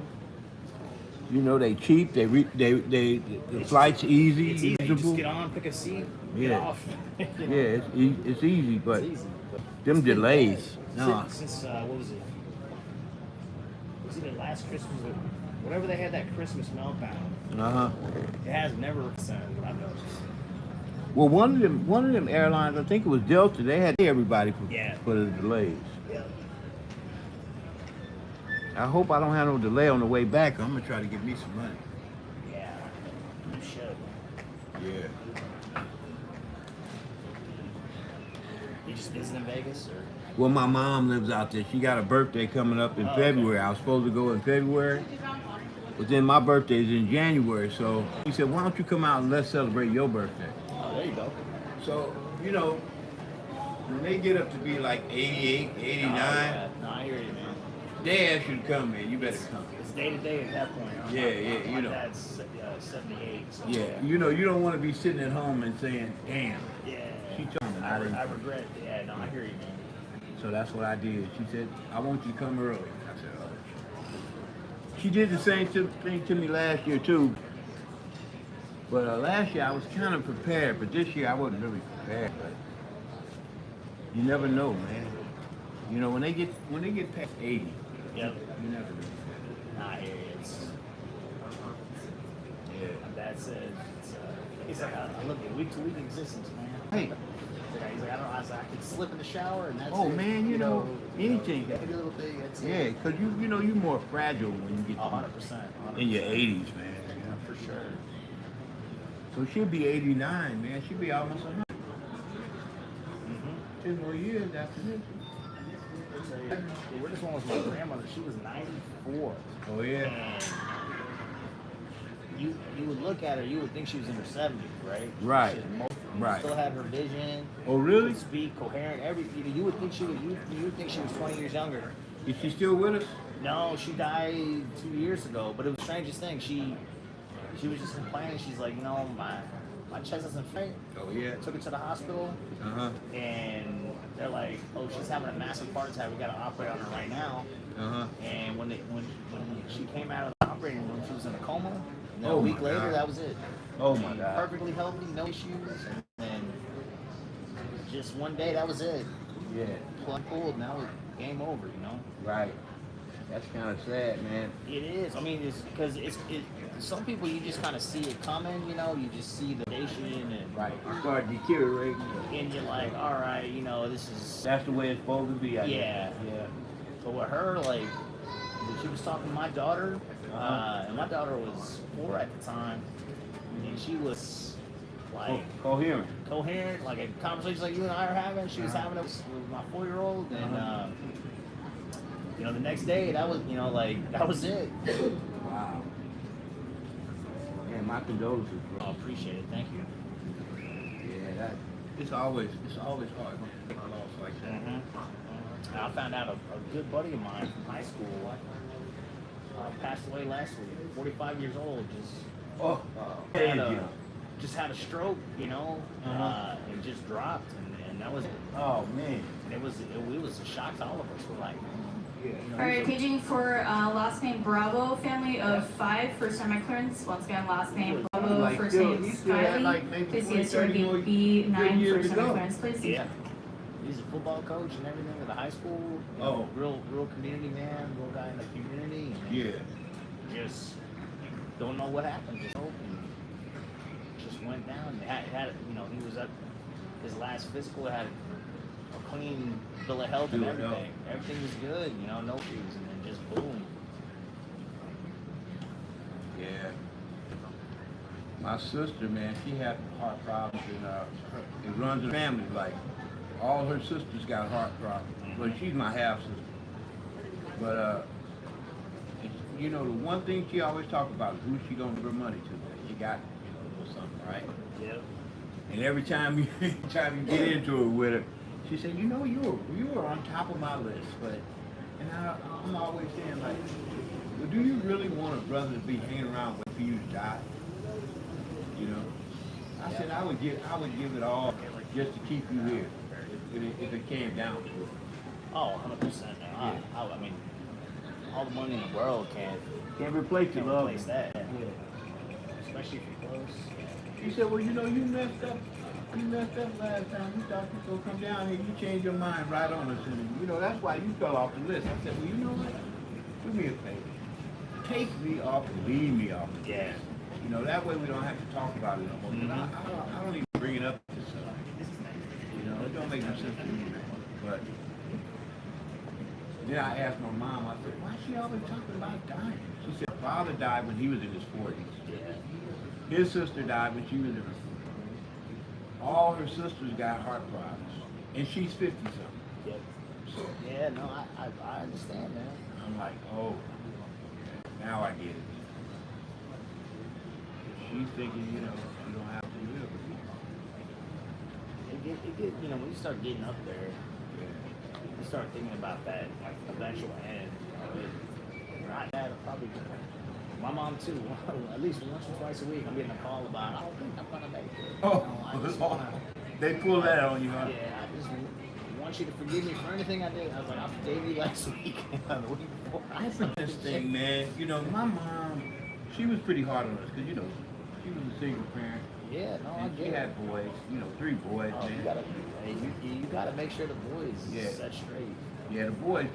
You know, they cheap, the flight's easy, It's easy. You just usable. get on, pick a seat, Yeah. get off. You know? Yeah, it's easy, but It's easy. But them delays. No. Since what was it? Was it last Christmas? Or whatever they had that Christmas meltdown. Uh-huh. It has never what I've noticed. Well, one of them airlines, I think it was Delta, they had everybody for the delays. Yeah. I hope I don't have no delay on the way back. I'm gonna try to get me some money. Yeah. You should. Yeah. You just visiting Vegas or? Well, my mom lives out there. She got a birthday coming up in February. I was supposed to go in February, but then my birthday is in January. So he said, why don't you come out and let's celebrate your birthday? Oh, there you go. So, you know, when they get up to be like 88, 89, No, I hear you, man. they ask you to come, man. You better come. It's day to day at that point. Yeah, My you know. dad's 78. So Yeah, you know, you don't want to be sitting at home and saying, damn. Yeah. She told me. I regret. Yeah, no, I hear you, man. So that's what I did. She said, I want you to come early. I said, oh. She did the same thing to me last year, too. But last year I was kind of prepared, but this year I wasn't really prepared. But you never know, man. You know, when they get past 80, Yep. you never know. Nah, I hear you. Yeah. That's it. He's like, I live a week-to-week existence, man. Hey. He's like, I was like, I could slip in the shower and that's Oh, it. man, you know, anything. Every little thing, that's Yeah, it. because you know, you're more fragile when you get 100%. in your 80s, man. Yeah, for sure. So she'll be 89, man. She'll be almost 100. 10 more years after this. The weirdest one was my grandmother. She was 94. Oh, yeah. And you would look at her, you would think she was in her 70s, right? Right. She Right. still had her vision. Oh, really? Could speak coherent. You would think she was. You would think she was 20 years younger. Is she still with us? No, she died 2 years ago. But it was the strangest thing. She was just complaining. She's like, you know, my chest isn't fit. Oh, yeah. Took her to the hospital. Uh-huh. And they're like, oh, she's having a massive heart attack. We got to operate on her right now. Uh-huh. And when she came out of the operating room, she was in a coma. And then Oh, a week my later, God. that was it. Oh, my God. Perfectly healthy, no issues. And just one day, that was it. Yeah. Plug pulled, now it's game over, you know? Right. That's kind of sad, man. It is. I mean, it's because some people you just kind of see it coming, you know? You just see the nation and Right. You start deteriorating. and you're like, all right, you know, this is That's the way it's supposed to be, I yeah. guess. Yeah. But with her, like, she was talking to my daughter, and my daughter was 4 at the time, and she was like Coherent. coherent, like a conversation like you and I are having. She was having it with my 4-year-old, and you know, the next day that was, you know, like that was it. Wow. Man, my condolences, bro. I appreciate it. Thank you. Yeah, it's always hard when you loss like that. And I found out a good buddy of mine from high school passed away last week. 45 years old. Just had a stroke, you know, and just dropped, and that was it. Oh man, It was a shock to all of us. We're like, All right, paging for last name Bravo, family of 5, first time clearance. Once again, last name Bravo, Like, first still- name he still had, like, Skyly. maybe Please 20, see us 30 more B9, years first to time go. clearance, please. yeah. He's a football coach and everything at the high school. You know, real community man, real guy in the community. And yeah. just don't know what happened. Just hope and just went down. Had you know, he was at his last physical, had a clean bill of health and Bill of health. everything. Everything was good, you know, no issues, and then just boom. Yeah. My sister, man, she had heart problems, and it runs in the family. Like, all her sisters got heart problems. Well, she's my half sister. But, you know, the one thing she always talk about is who she gonna give her money to. She got, you know, for something, right? Yep. And every time you get into it with her, she said, you know, you were on top of my list. But, and I'm always saying, like, well, do you really want a brother to be hanging around waiting for you to die? You know, I said I would give it all just to keep you here, if it came down to it. Oh, 100%. I mean, all the money in the world can't replace the love. replace that. Yeah. Especially if you're close. He said, well, you know, you messed up. You messed up last time. You thought you were gonna come down here. You changed your mind right on us, and you know that's why you fell off the list. I said, well, you know what? Do me a favor. Take me off and leave me off the Yeah. list. You know, that way we don't have to talk about it no more. I don't even bring it up to somebody. You know, it don't make no sense to me. But then I asked my mom, I said, why is she always talking about dying? She said, her father died when he was in his 40s. Yeah. His sister died when she was in her 40s. All her sisters got heart problems. And she's 50-something. Yep. Yeah, no, I understand, man. I'm like, oh, now I get it. She's thinking, you know, you don't have to live with me. It get, you know, when you start getting up there, you start thinking about that eventual end. You know, my dad probably, my mom too. At least once or twice a week, I'm getting a call about, I don't think I'm gonna make it. Oh, You know, I just wanna, they pull that on you, huh? yeah, I just want you to forgive me for anything I did. I was like, I forgave you last week, the week before. That's the best thing, man. You know, my mom, she was pretty hard on us because, you know, she was a single parent. Yeah, no, I And get she it. had boys, you know, 3 boys, Oh, man. you gotta, hey, you gotta make sure the boys Yeah. set straight. Yeah, the boys,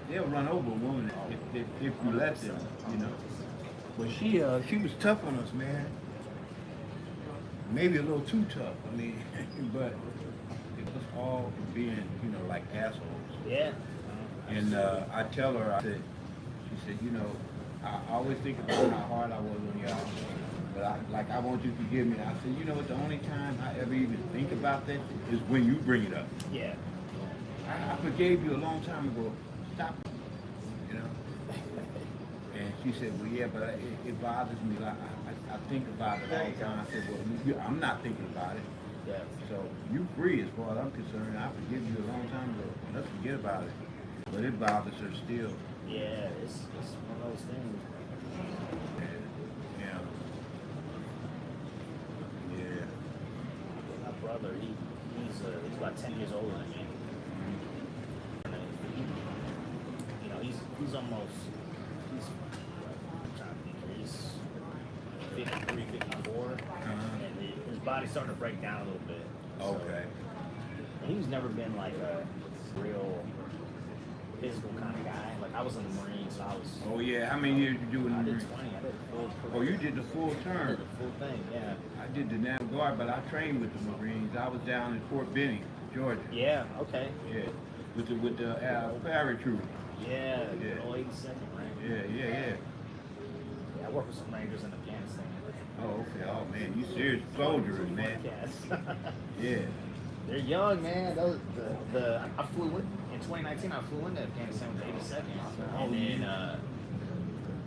they'll run over a woman if you let them, you know. But she was tough on us, man. Maybe a little too tough. I mean, but it was all being, you know, like assholes. Yeah. And I tell her, she said, you know, I always think about how hard I was on y'all. But I want you to forgive me. I said, you know what, the only time I ever even think about that is when you bring it up. Yeah. I forgave you a long time ago. Stop, you know. And she said, well, yeah, but it bothers me. I think about it all the time. I said, well, I'm not thinking about it. Yeah. So you free as far as I'm concerned. I forgive you a long time ago. Let's forget about it. But it bothers her still. Yeah, it's one of those things. Yeah. Yeah. My brother, he's about 10 years older than me. You know, he's almost, I'm trying to think, he's 53, 54, and his body's starting to break down a little bit. Okay. So, he's never been like a real physical kind of guy. Like, I was in the Marines, so I was. Oh yeah. How many years you do in I the did Marines? 20. I did full. Oh, you did the full I term. did the full thing, yeah. I did the National Guard, but I trained with the Marines. I was down in Fort Benning, Georgia. Yeah. Okay. Yeah. With the paratroopers. Yeah. Yeah. Oh, 82nd, right? Yeah. Yeah, I worked with some Rangers in Afghanistan. Oh, okay. Oh man, you serious soldiers, man. Yes. Yeah. They're young, man. Those, I flew in 2019. I flew into Afghanistan with the 82nd,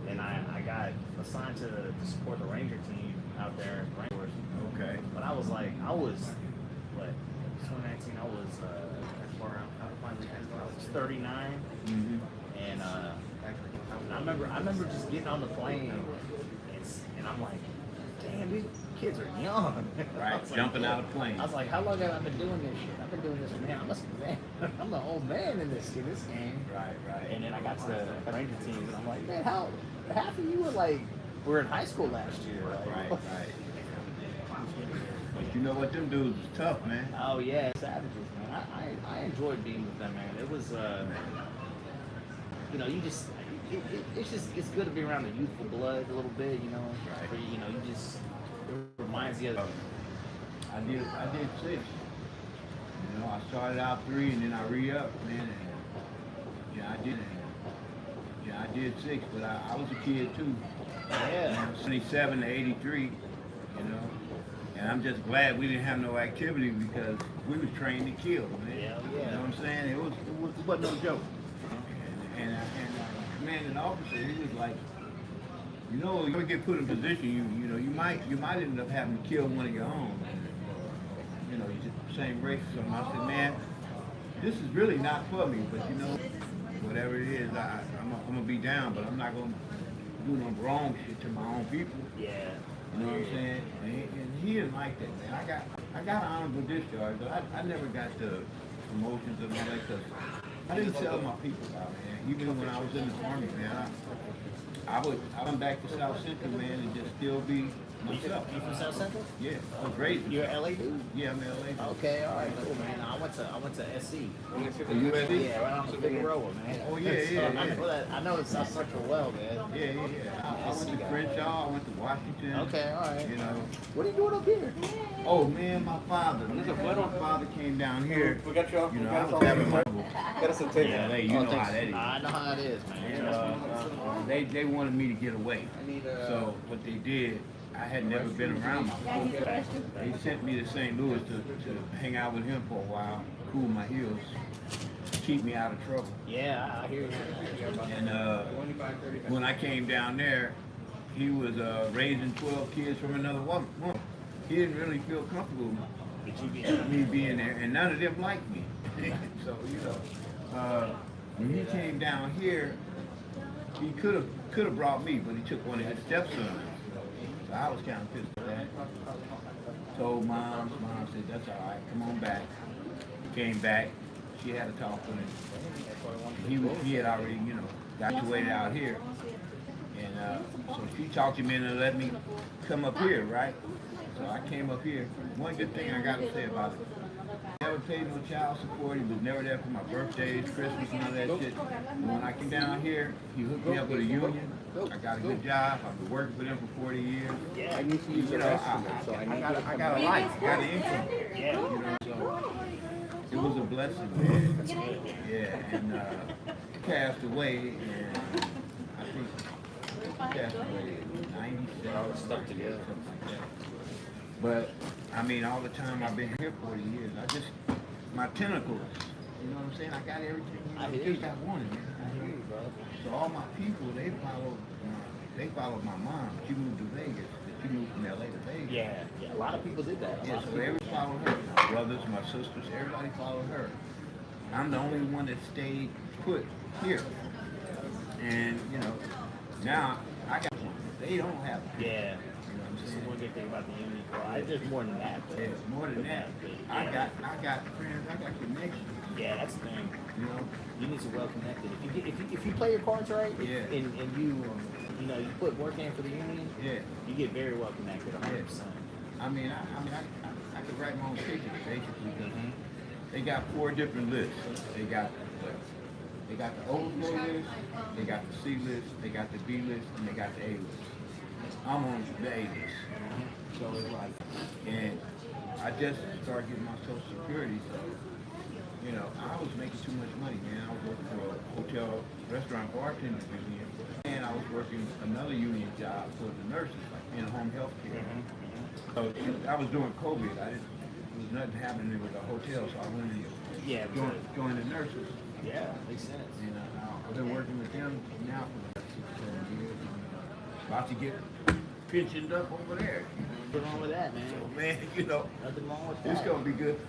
and then I got assigned to support the Ranger team out there, Rangers. Okay. But I was 2019. I was 39, Mm-hmm. and I remember just getting on the plane, and I'm like, damn, these kids are young. Right. I was like, Jumping yeah. out of planes. I was like, how long have I been doing this shit? I've been doing this, man. I'm the old man in this game. Right. And then I got to the Ranger team, and I'm like, man, how half of you were in high school last year. Like, Right. But you know what, them dudes is tough, man. Oh yeah, savages, man. I enjoyed being with them, man. It was, you know, it's good to be around the youthful blood a little bit, you know. Right. Where, you know, it reminds you of. I did 6. You know, I started out 3 and then I re-upped, man. And, I did 6, but I was a kid too. Yeah. 77 to 83, you know. And I'm just glad we didn't have no activity because we was trained to kill, man. Yeah. You know what I'm saying? It wasn't no joke. And commanding officer, he was like, you know, you get put in a position, you know, you might end up having to kill one of your own. You know, you just the same race or something. I said, man, this is really not for me, but you know, whatever it is, I'm gonna be down, but I'm not gonna do no wrong shit to my own people. Yeah. You know what I'm saying? And he didn't like that, man. I got an honorable discharge, but I never got the promotions and all that because I didn't sell my people out, man. Even when I was in the Army, man, I went back to South Central, man, and just still be myself. You from South Central? Yeah, I was raised. You're an LA dude? Yeah, I'm LA. Okay, all right, cool, man. I went to SC. USC? Yeah, right on the Figueroa, man. Oh, yeah. I know it's South Central well, man. Yeah. I went to Crenshaw, I went to Washington. Okay, all right. You know. What are you doing up here? Oh man, my father. My father came down here. We got you off. You know, I was having my Got us some tape. yeah, you know how that is. I know how it is, man. And they wanted me to get away. So what they did, I had never been around my father. They sent me to St. Louis to hang out with him for a while, cool my heels. keep me out of trouble. Yeah, I hear you. I hear about And that. when I came down there, he was raising 12 kids from another woman. He didn't really feel comfortable with me being there, and none of them liked me. So, you know, when he came down here, he could have brought me, but he took one of his stepsons. So I was kind of pissed at that. Told mom said, that's all right, come on back. Came back, she had a talk with him. He had already, you know, got situated out here. And so she talked him into let me come up here, right? So I came up here. One good thing I got to say about it, he never paid no child support. He was never there for my birthdays, Christmas, none of that shit. And when I came down here, he hooked me up with a union. I got a good job. I've been working for them for 40 years. Yeah. You know, I got a life, I got an income. Yeah. You know, so it was a blessing, man. Yeah, and he passed away, and I think he passed away in 97. All the stuff together. But, I mean, all the time I've been here 40 years, my tentacles, you know what I'm saying? I got everything I hear just you. I wanted, man. I hear you, bro. So all my people, they followed my mom. She moved to Vegas. She moved from LA to Vegas. Yeah, a lot of people did that. Yeah, so everybody followed her. My brothers, my sisters, everybody followed her. I'm the only one that stayed put here. And, you know, now I got one. They don't have it. Yeah. You know what I'm This is saying? one good thing about the union. Well, there's more than that. But Yeah, more than that. I got friends, I got connections. yeah, that's the thing. You know? You need to well connected. If you play your cards right, Yeah. and you know you put work in for the union, Yeah. you get very well connected. 100%. I mean, I could write my own ticket basically because they got 4 different lists. They got the overflow list, they got the C list, they got the B list, and they got the A list. I'm on the A list. So it's like, and I just started getting my Social Security, so, you know, I was making too much money, man. I was working for a hotel, restaurant, bartender union, and I was working another union job for the nurses, like in home health care. So I was doing COVID. There was nothing happening with the hotel, so I went in Yeah, joined the nurses. yeah, makes sense. And I've been working with them now for about 6 or 7 years. About to get pensioned up over there. What's wrong with that, man? So, man, you know, Nothing wrong with that. it's gonna be good.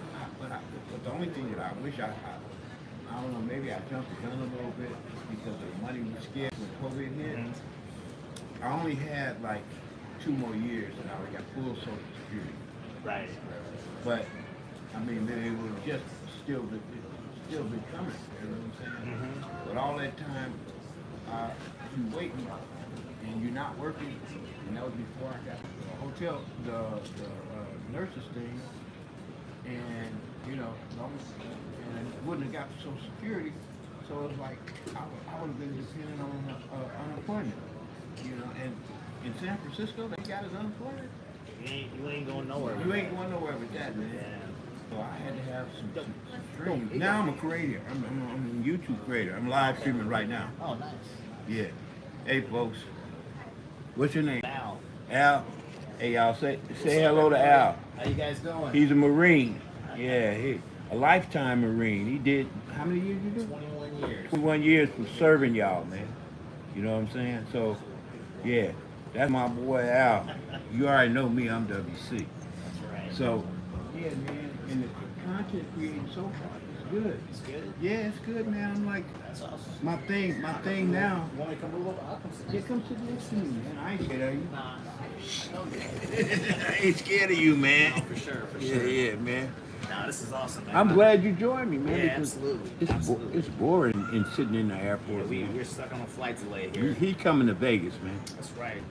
But the only thing that I wish I don't know, maybe I jumped the gun a little bit because the money was scarce when COVID hit. I only had like 2 more years and I would got full Social Security. Right. But I mean, it would just still be coming. You know what I'm saying? But all that time, you waiting and you're not working, and that was before I got the hotel, the nurses thing, and you know, and I wouldn't have got Social Security, so it was like I would have been dependent on unemployment, you know. And in San Francisco, they got us unemployment. You ain't going nowhere. You ain't going nowhere with that, man. Yeah. So I had to have some streams. Now I'm a creator. I'm a YouTube creator. I'm live streaming right now. Oh, nice. Yeah. Hey, folks. What's your name? Al. Al. Hey, y'all, say hello to Al. How you guys doing? He's a Marine. Yeah, a lifetime Marine. He did, how many years you do? 21 years. 21 years for serving y'all, man. You know what I'm saying? So, yeah, that's my boy Al. You already know me, I'm W.C. That's right. So, yeah, man, and the content creating so far is good. It's good? Yeah, it's good, man. I'm like, That's awesome. my thing now. You want me to come move over? I'll come sit. Yeah, come sit next to me, man. I ain't scared of you. Nah, I ain't scared of you, man. for sure, for Yeah, sure. yeah, man. Nah, this is awesome, man. I'm glad you joined me, man. Yeah, because absolutely. It's, Absolutely. it's boring in sitting in the Yeah, airport, man. we're stuck on a flight delay here. He coming to Vegas, man. That's right.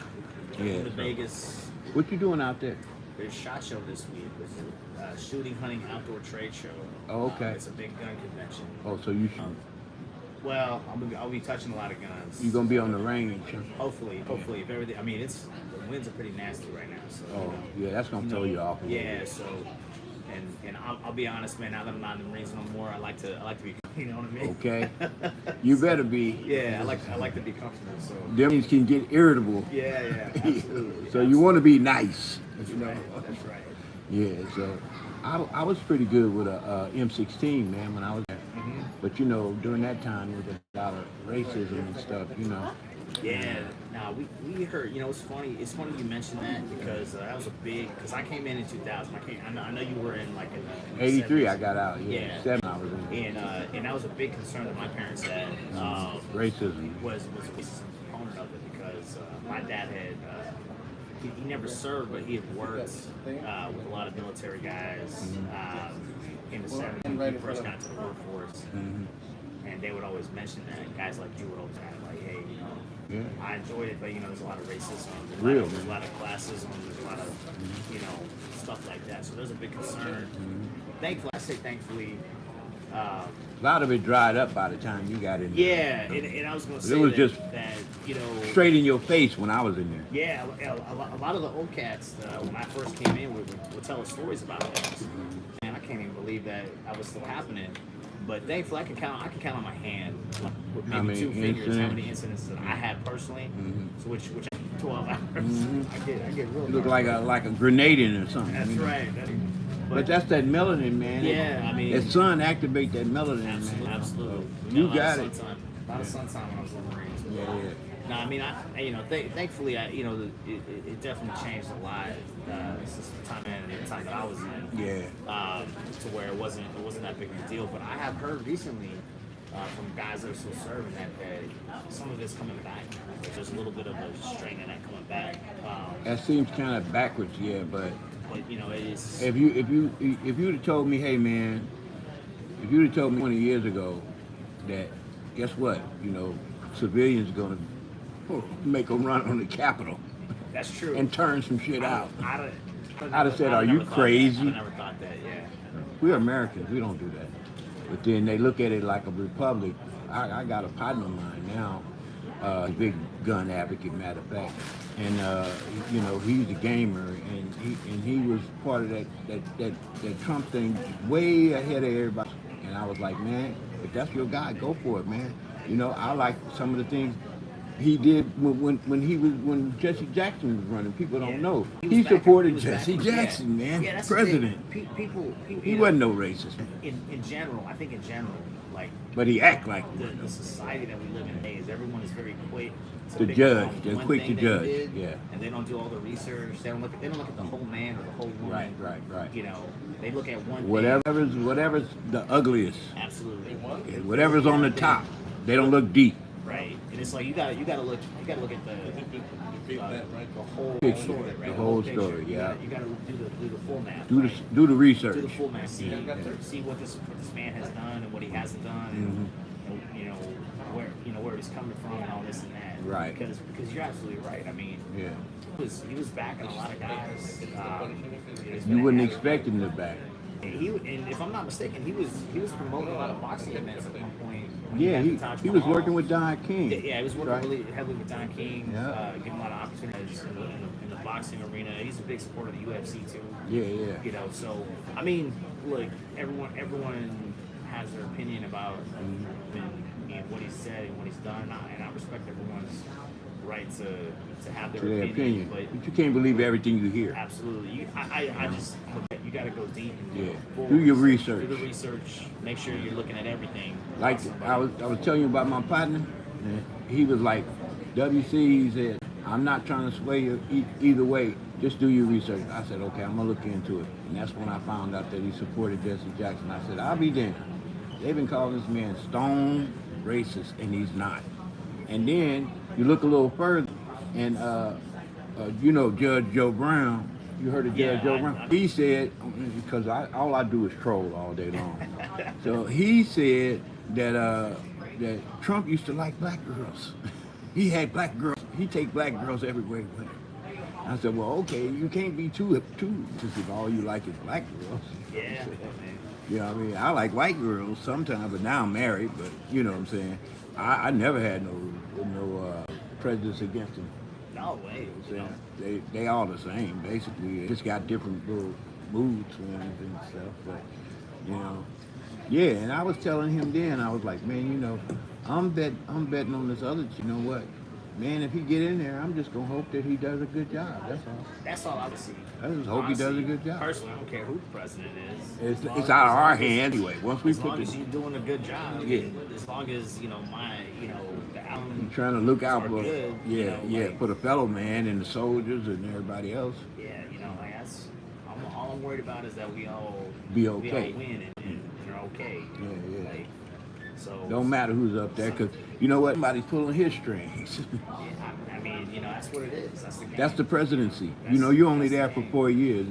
Yeah, Going to so- Vegas. What you doing out there? There's a SHOT Show this week. There's a shooting, hunting, outdoor trade show. Oh, okay. It's a big gun convention. Oh, so you should, Well, I'll be touching a lot of guns. you gonna be on the range, huh? Hopefully, if everything. I mean, the winds are pretty nasty right now. So. Oh, yeah, that's gonna throw you off. a little Yeah. bit. So, and I'll be honest, man. Now that I'm not in the Marines no more, I like to be. You know what I mean? Okay. You better be. Yeah, I like to be comfortable. So. Them can get irritable. Yeah, absolutely. So you want to be nice. That's you know? right. That's right. Yeah. So I was pretty good with a M16, man, when I was there. But you know, during that time, there was a lot of racism and stuff. You know. Yeah, nah, we heard. You know, it's funny. It's funny you mentioned that because that was a big. Because I came in 2000. I know you were in like in the '83, 70s. I got out. Yeah, '7 I was in. And that was a big concern that my parents had. Racism was a racism component of it because my dad had. He never served, but he had worked with a lot of military guys in the 70s when he first got into the workforce. And they would always mention that. Guys like you would always kind of like, hey, you know, I enjoyed it, but, you know, there's a lot of racism. There's a lot of classism. There's a lot of, you know, stuff like that. So there's a big concern. Thankfully, I say thankfully, a lot of it dried up by the time you got in there. yeah, and I was going to say it was that, just you know, straight in your face when I was in there. Yeah, a lot of the old cats when I first came in would tell us stories about that. And I can't even believe that that was still happening. But thankfully, I can count on my hand, like, with maybe two fingers, how many incidents that I had personally. So which 12 hours. I get real. You look like a grenadier or something. That's right. But that's that melanin, man. Yeah, I mean, that sun activate that melanin, absolutely, man. Absolutely. You got it. A lot of sunshine when I was in the Marines. Yeah. No, I mean, you know, thankfully, you know, it definitely changed a lot since the time that I was in. Yeah. To where it wasn't that big of a deal. But I have heard recently from guys that are still serving that some of it's coming back. There's a little bit of a strain in that coming back. That seems kind of backwards, yeah, but you know, it is. If you'd have told me, hey man, if you'd have told me 20 years ago that, guess what, you know, civilians are gonna make them run on the Capitol. That's true. And turn some shit out. I'd have said, are you crazy? I never thought that, yeah. We're Americans, we don't do that. But then they look at it like a republic. I got a partner of mine now, a big gun advocate, matter of fact. And you know, he's a gamer, and he was part of that Trump thing way ahead of everybody. And I was like, man, if that's your guy, go for it, man. You know, I like some of the things he did when Jesse Jackson was running. People don't know. He supported Jesse Jackson, man, president. He wasn't no racist. In general, I think in general, like. But he act like the society that we live in today is everyone is very quick to judge. They're quick to judge. Yeah. And they don't do all the research. They don't look at the whole man or the whole woman. Right. You know, they look at one. Whatever's the ugliest. Absolutely. Whatever's on the top, they don't look deep. Right, and it's like you gotta look at the whole story, right? The whole story, yeah. You gotta do the full map. Do the research. Do the full map. See what this man has done and what he hasn't done, and you know where he's coming from and all this and that. Right. Because you're absolutely right. I mean, yeah. He was backing a lot of guys. You wouldn't expect him to back. And if I'm not mistaken, he was promoting a lot of boxing events at one point. Yeah, he was working with Don King. Yeah, he was working really heavily with Don King. Yeah. Giving a lot of opportunities in the boxing arena. He's a big supporter of the UFC too. Yeah. You know, so I mean, look, everyone has their opinion about and what he said and what he's done, and I respect everyone's right to have their opinion. But you can't believe everything you hear. Absolutely, I just you got to go deep. And do your research. Do the research. Make sure you're looking at everything. Like I was telling you about my partner. He was like, W.C. He said, I'm not trying to sway you either way. Just do your research. I said, okay, I'm gonna look into it. And that's when I found out that he supported Jesse Jackson. I said, I'll be damned. They've been calling this man stone racist, and he's not. And then you look a little further, and you know Judge Joe Brown. You heard of Judge Joe Brown? He said, because all I do is troll all day long. So he said that Trump used to like black girls. He had black girls. He take black girls everywhere he went. I said, well, okay, you can't be too just if all you like is black girls. Yeah. You know what I mean? I like white girls sometimes, but now I'm married. But you know what I'm saying? I never had no prejudice against them. No way. They all the same, basically. They just got different little mood swings and stuff. But, you know, yeah, and I was telling him then, I was like, man, you know, I'm betting on this other, you know what? man, if he get in there, I'm just gonna hope that he does a good job. That's all. That's all I would see. I just hope he does a Honestly, good job. Personally, I don't care who the president is. It's, As long it's as- out of as our long as- hands anyway. Once we As put long as the, you're doing a good job, Yeah. as long as the I'm album, trying to look out are for, good, yeah, like, for the fellow man and the soldiers and everybody else. yeah, like that's all I'm worried about is that we all Be we all okay. win and are okay. Yeah, yeah. Like, so Don't matter who's up there, because you know what? Somebody's pulling his strings. I mean, that's what it is. That's the game. That's the presidency. You're only there for 4 years.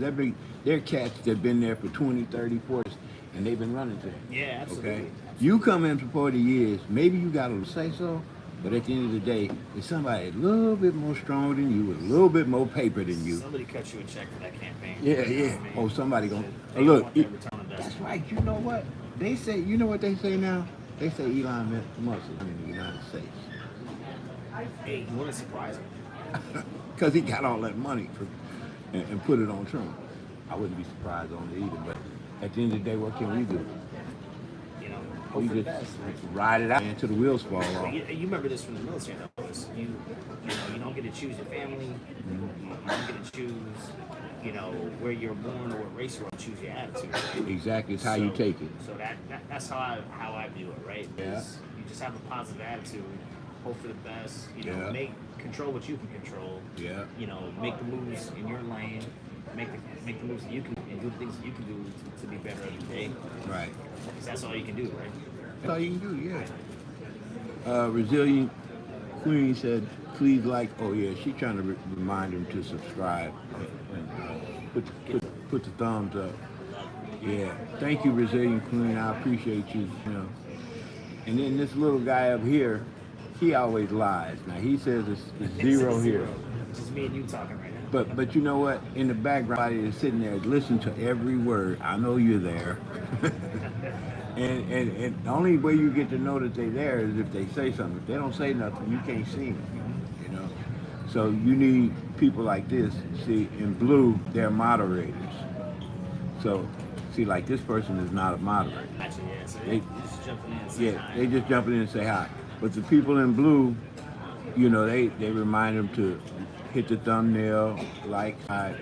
They're cats that been there for 20, 30, 40, and they've been running things. Yeah, absolutely. Okay? You come in for 40 years, maybe you got to say so, but at the end of the day, it's somebody a little bit more stronger than you with a little bit more paper than you. Somebody cut you a check for that campaign. Yeah, You know yeah. what I mean? Oh, somebody gonna They look. want that return on That's investment. right. You know what? They say. You know what they say now? They say Elon Musk is in the United States Hey, you want to surprise him? because he got all that money and put it on Trump. I wouldn't be surprised on it either. But at the end of the day, what can we do? Hope We for the just best. ride it out until the wheels fall off. You remember this from the military, though. You don't get to choose your family. You don't get to choose, where you're born or what race you're on. Choose your attitude. Exactly, it's how you take it. So that's how I view it, right? Yeah. Is you just have a positive attitude. Hope for the best. Yeah. Control what you can control. Yeah. Make the moves in your lane. Make the moves that you can and do the things that you can do to be better every day. Right. 'Cause that's all you can do, right? That's all you can do. Yeah. Resilient Queen said, "Please like." Oh yeah, she's trying to remind him to subscribe and put the thumbs up. Yeah. Thank you, Resilient Queen. I appreciate you. And then this little guy up here, he always lies. Now he says it's zero here. It's just me and you talking right now. But you know what? In the background, somebody is sitting there, listen to every word. I know you're there. and the only way you get to know that they're there is if they say something. If they don't say nothing, you can't see them. So you need people like this. See, in blue, they're moderators. So, see, like this person is not a moderator. Gotcha, yeah. So They- you just jumping in and saying hi. They just jumping in and say hi. But the people in blue, they remind them to hit the thumbnail, like, hi,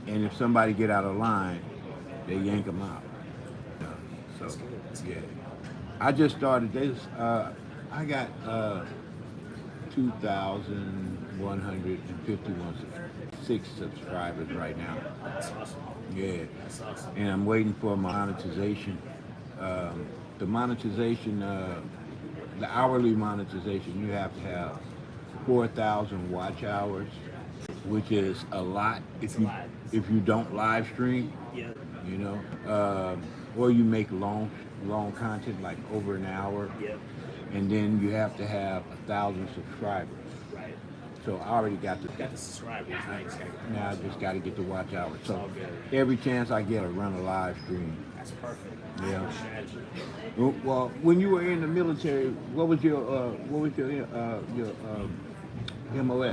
and if somebody get out of line, they yank them out. So, yeah. I just started this. I got 2,156 subscribers right now. That's awesome. Yeah. That's awesome. And I'm waiting for monetization. The monetization, the hourly monetization, you have to have 4,000 watch hours, which is a lot if you don't live stream. Yeah. Or you make long content like over an hour. Yep. And then you have to have 1,000 subscribers. Right. So I already got the. Got the subscribers. Now I just got to get the watch hours. It's So all good. every chance I get, I run a live stream. That's perfect. Yeah. Good strategy. Well, when you were in the military, what was your MOS?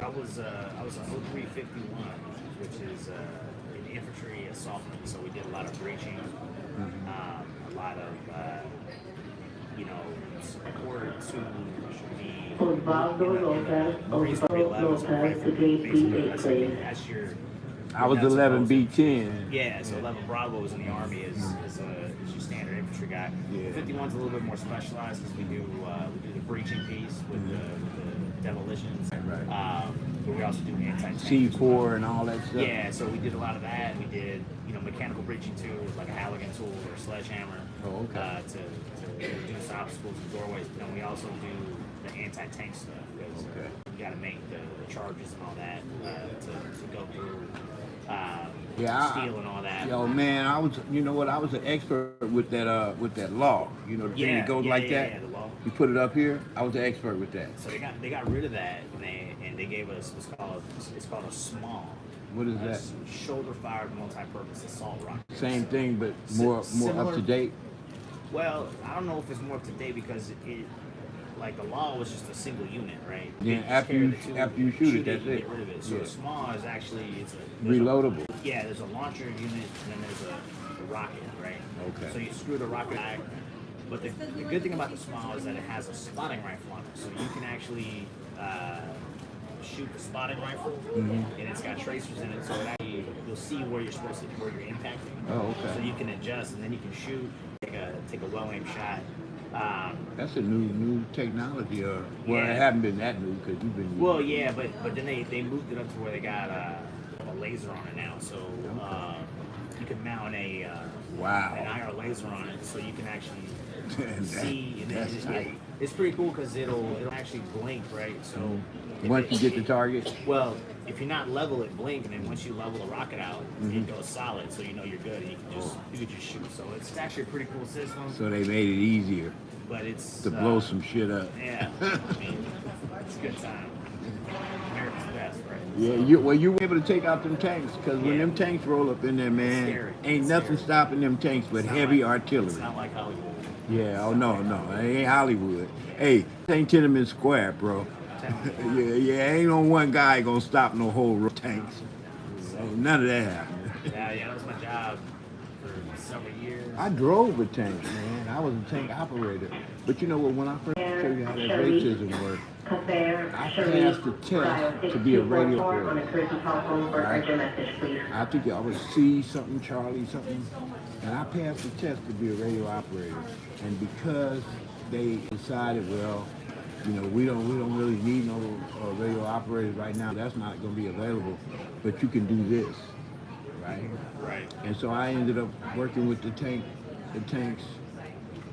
I was a 0351, which is in infantry assaultman. So we did a lot of breaching, a lot of support to the Osvaldo Lopez, Marines for Osvaldo 11, so Lopez, to gate basically, B8, please. that's your. I was 11B10. Yeah, so 11 Bravo was in the Army as your standard infantry guy. Yeah. 51's a little bit more specialized because we do the breaching piece with the demolitions. Right. But we also do anti-tank. C4 and all that stuff. Yeah, so we did a lot of that. We did, mechanical breaching too, like a Halligan tool or a sledgehammer. Oh, okay. To reduce obstacles and doorways. But then we also do the anti-tank stuff because Okay. you got to make the charges and all that to go through steel and all that. Yo, man, I was an expert with that law. The thing that goes like that. Yeah, the law. You put it up here. I was an expert with that. So they got rid of that and they gave us it's called a small. What is that? Shoulder fired multi-purpose assault rocket. Same thing, but more up Similar. to date. Well, I don't know if it's more up to date because it like the law was just a single unit, right? Yeah, just after carry you- the two, after you shoot it, that's and it. Get rid of it. So Yeah. the small is actually there's Reloadable. there's a launcher unit and then there's a rocket, right? Okay. So you screw the rocket back. But the good thing about the small is that it has a spotting rifle on it, so you can actually shoot the spotting rifle, Mhm. and it's got tracers in it, so that you'll see where you're supposed to, where you're impacting. Oh, okay. So you can adjust, and then you can shoot, take a well-aimed shot. That's a new technology. Well, Yeah. it haven't been that new because you've been. Well, yeah, but then they moved it up to where they got a laser on it now, so you can mount an IR laser on it, so you can actually see. And That's tight. it's pretty cool because it'll actually blink, right? So Once you get the target. well, if you're not level, it blink, and then once you level the rocket out, it goes solid, so you know you're good, and you can just shoot. So it's actually a pretty cool system. So they made it easier But it's to blow some shit up. Yeah, I mean, it's a good time. America's best, right? Yeah, you were able to take out them tanks because when them tanks roll up in there, man, scary. ain't nothing stopping them tanks but heavy artillery. It's not like Hollywood. Yeah, oh no, it ain't Hollywood. Hey, this ain't Tenement Square, bro. ain't no one guy gonna stop no whole row of tanks. Ain't none of that happening. Yeah, that was my job for several years. I drove a tank, man. I was a tank operator. But you know what? When I first show you how that racism works, I passed the test to be a radio operator. Right? I think I was C something, Charlie something, and I passed the test to be a radio operator. And because they decided, well, you know, we don't really need no radio operators right now. That's not going to be available, but you can do this, right? Right. And so I ended up working with the tanks.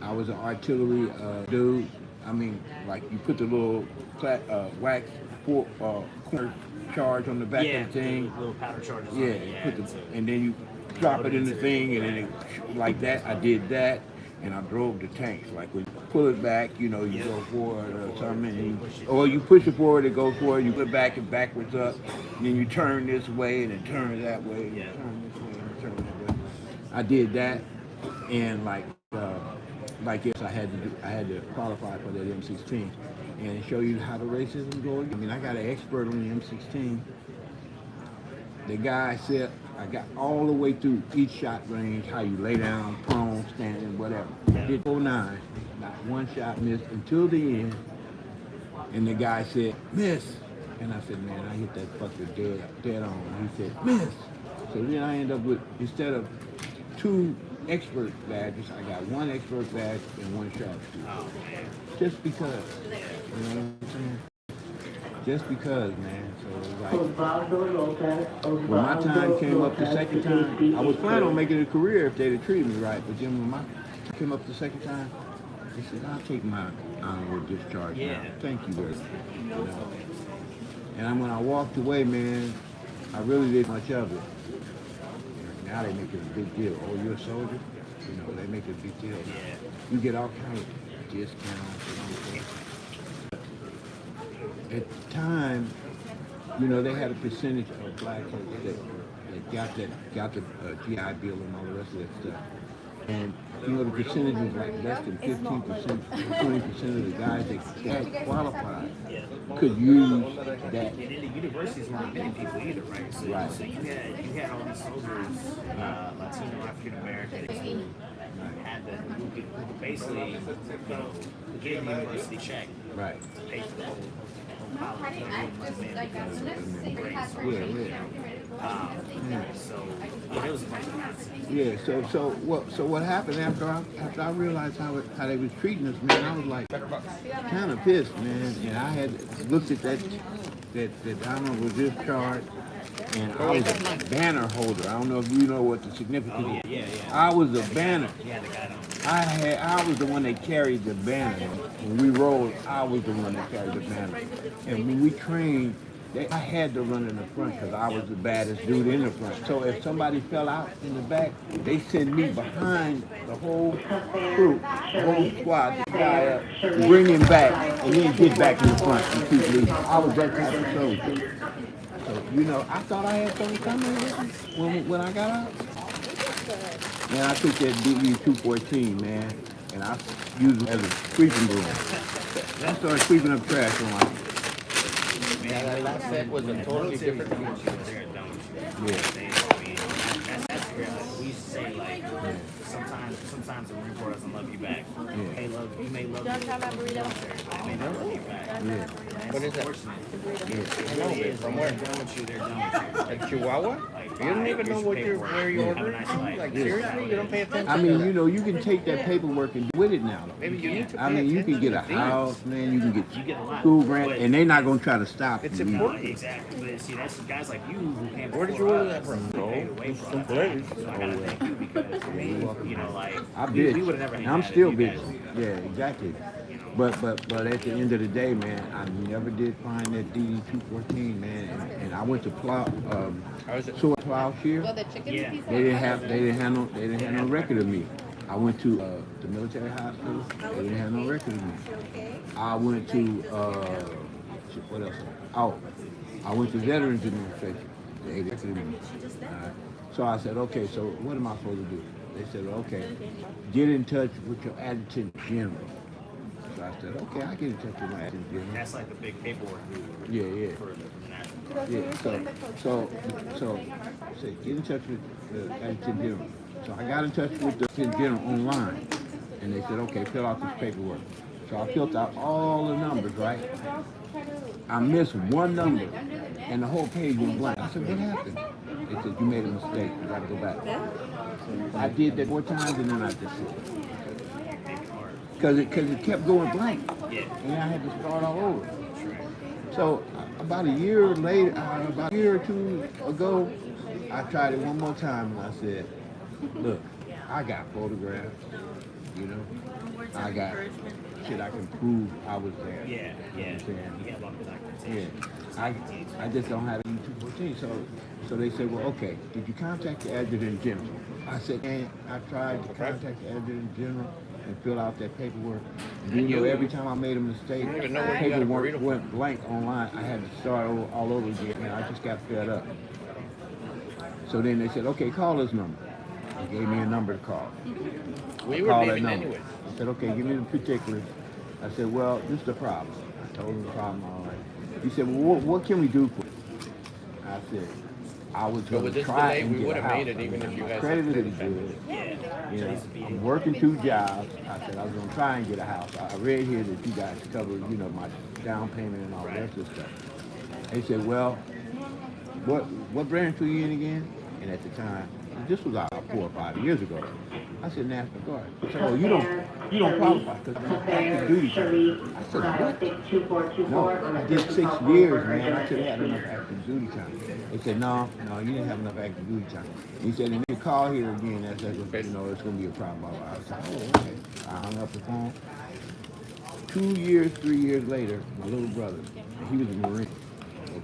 I was an artillery dude. I mean, like you put the little wax corner charge on the back of the thing. Little powder charges. Yeah, on it. and then you drop it in the thing, and then it, like that. I did that, and I drove the tanks. Like when you pull it back, you know, you go forward or something, or you push it forward, it goes forward. You put it back and backwards up, and then you turn this way and then turn that way. And turn this way and turn that way. I did that, and like yes, I had to qualify for that M16 and show you how the racism goes. I mean, I got an expert on the M16. The guy said I got all the way through each shot range, how you lay down, prone, standing, whatever. I did 09, not one shot missed until the end. And the guy said, miss. And I said, man, I hit that fucker dead on. He said, miss. So then I end up with, instead of 2 expert badges, I got 1 expert badge and 1 sharpshooter. Oh, man. Just because. You know what I'm saying? Just because, man. So it was like, when my time came up the second time, I was planning on making a career if they'd have treated me right. But then when my time came up the second time, they said, I'll take my honorable discharge now. Thank you very much. You know? And when I walked away, man, I really did much of it. Now they make it a big deal. Oh, you're a soldier? You know, they make it a big deal. You get all kinds of discounts and all that. At the time, you know, they had a percentage of black folks that got the GI Bill and all the rest of that stuff. And, you know, the percentage was like less than 15%, 20% of the guys that qualified could use that. And in the universities weren't many people either, right? So, Right. So you had all these soldiers, Latino, African American, who could basically, you know, get the university check. Right. To pay for the whole college. So it was a bunch of nonsense. Yeah. So what happened after I realized how they was treating us, man? I was like kind of pissed, man. And I had looked at that honorable discharge, and I was a banner holder. I don't know if you know what the significance is. Yeah. I was a banner. Yeah, the guy don't. I was the one that carried the banner. When we rolled, I was the one that carried the banner. And when we trained, I had to run in the front because I was the baddest dude in the front. So if somebody fell out in the back, they send me behind the whole crew, the whole squad, the guy up, bring him back, and then get back in the front and keep leading. I was that type of soldier. So, you know, I thought I had something coming with me when I got out. Man, I took that W.C.LIVE man, and I used it as a sweeping broom. I started sweeping up trash on my. Yeah, that last set was a totally different feature. Yeah. That's where, like, we used to say, like, sometimes sometimes the Marine Corps doesn't love you back. Yeah. Hey, love, you may love you. They may not love you back. Yeah. What is that? It really is. From When where? they're done with you, they're done with you. Like Chihuahua? You don't even know what you're, where you're Have a ordering nice from? life. Like, seriously? You don't pay attention I to mean, that? you know, you can take that paperwork and do with it now. Maybe you need to pay I mean, you can get a attention to house, man. You can You get get a lot. school grant, But and they're not gonna try to stop It's you. important. exactly. But see, that's guys like you who came Where did before you order us, that from? who paved the way for us. Place. So I gotta thank you because for me, you know, like I we bitch. would have never And had I'm it if still you guys- bitching. Yeah, exactly. But at the end of the day, man, I never did find that DD 214, man. And I went to How is it? Plowshare. Yeah. They didn't have no record of me. I went to the military hospital. They didn't have no record of me. I went to what else? Oh, I went to Veterans Administration. They didn't have record of me. So I said, okay, so what am I supposed to do? They said, okay, get in touch with your adjutant general. So I said, okay, I get in touch with my adjutant general. That's like the big paperwork dude Yeah. for the national. Yeah, so I said, get in touch with the adjutant general. So I got in touch with the adjutant general online, and they said, okay, fill out this paperwork. So I filled out all the numbers, right? I missed one number, and the whole page went blank. I said, what happened? They said, you made a mistake. You got to go back. I did that 4 times, and then I just said, because it kept going blank, and I had to start all over. So about a year later, about a year or two ago, I tried it one more time, and I said, look, I got photographs, you know, I got shit I can prove I was there. Yeah. You know what I'm saying? You have all the documentation. Yeah, I just don't have any 214. So they said, well, okay, did you contact the adjutant general? I said, man, I tried to contact the adjutant general and fill out that paperwork. And you know, every time I made a mistake, don't even know where you got a paperwork burrito went blank online. I had to start all over again, and I just got fed up. So then they said, okay, call this number. They gave me a number to call. We I were called that leaving number. anyway. I said, okay, give me the particulars. I said, well, this is the problem. I told him the problem, all right. He said, well, what can we do for you? I said, I was But going with to this try delay, and we get would a have made house. it even if you My guys credit had is good. Yeah. You know, I'm working 2 jobs. I said I was going to try and get a house. I read here that you guys cover, you know, my down payment and all that sort of stuff. They said, well, what branch were you in again? And at the time, this was about 4 or 5 years ago. I said National Guard. They said, oh, you don't qualify because you're not active duty. I said, what? No, I did 6 years, man. I should have had enough active duty time. They said, no, you didn't have enough active duty time. He said, and if you call here again, that's you know, it's going to be a problem. I said, oh, okay. I hung up the phone. 2 years, 3 years later, my little brother, he was a Marine,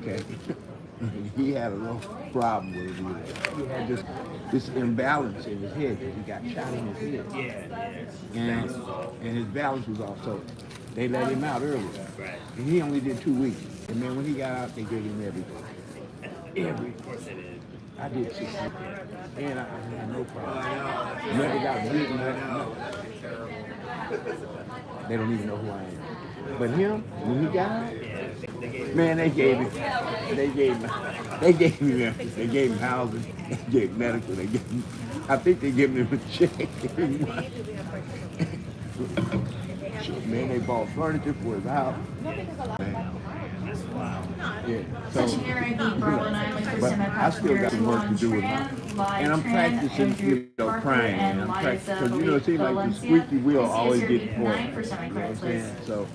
okay? He had a little problem with it. He had this imbalance in his head because he got shot in his head. And his balance was off. So they let him out early. And he only did 2 weeks. And then when he got out, they gave him everything. Of course they did. I did 6 years. And I had no problem. Never got beaten up. They don't even know who I am. But him, when he got out, man, they gave him everything. They gave him housing, they gave him medical, they gave him, I think they gave him a check. Man, they bought furniture for his house. Man. Yeah. So, Such an error ID, Bravo 9 with first but time I still got some work to do with my, and I'm practicing, you know, crying, and I'm practicing, because, you know, it seems like the squeaky wheel always gets full. You know what I'm saying? So,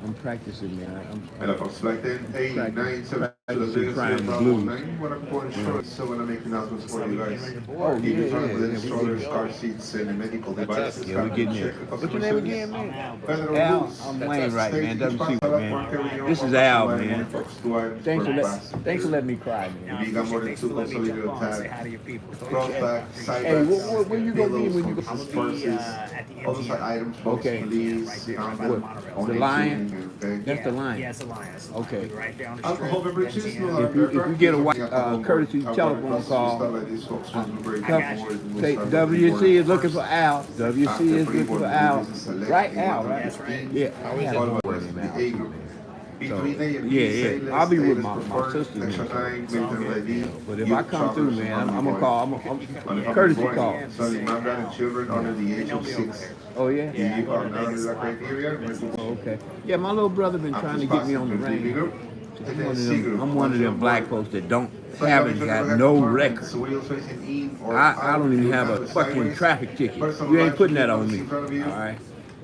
I'm practicing, man. And of course, like then 8, 9, 7, so the biggest crying Bravo blues. 9, what I'm going short, so when I make announcements for you guys, Oh, even yeah, with yeah. strollers, car seats, and the medical devices. Yeah, we getting there. What's your name again, man? Al, I'm Wainwright, man. W.C. man. This is Al, man. Thanks for letting me cry, man. You got more than 2 consolidated Say hi to tabs. your people. Front, back, side Hey, backs, where you gonna be when you go? purses, purses, also side items, books, Okay. police, What? The Lion? That's the Lion. Yeah, it's a lion. Okay. Right down the Alcohol street. beverages, no If you get a white courtesy telephone call, say WC is looking for Al. WC is looking for Al. Right, Al, right? That's right. Yeah. I had a All word of us, in the Al, A too, group. man. Between A and B, yeah, say yeah. less, I'll be stay with less my preferred, sister. extra time, make them ready. But if Youth I come through, travelers man, on I'm the gonna call. On the I'm courtesy morning, call. Sunday mother and children under the age of 6. Oh yeah. Do you are now under the criteria? Oh, okay. Yeah, my little brother been trying to get me on the range. I'm one of them black folks that haven't got no record. I don't even have a fucking traffic ticket. You ain't putting that on me. All right.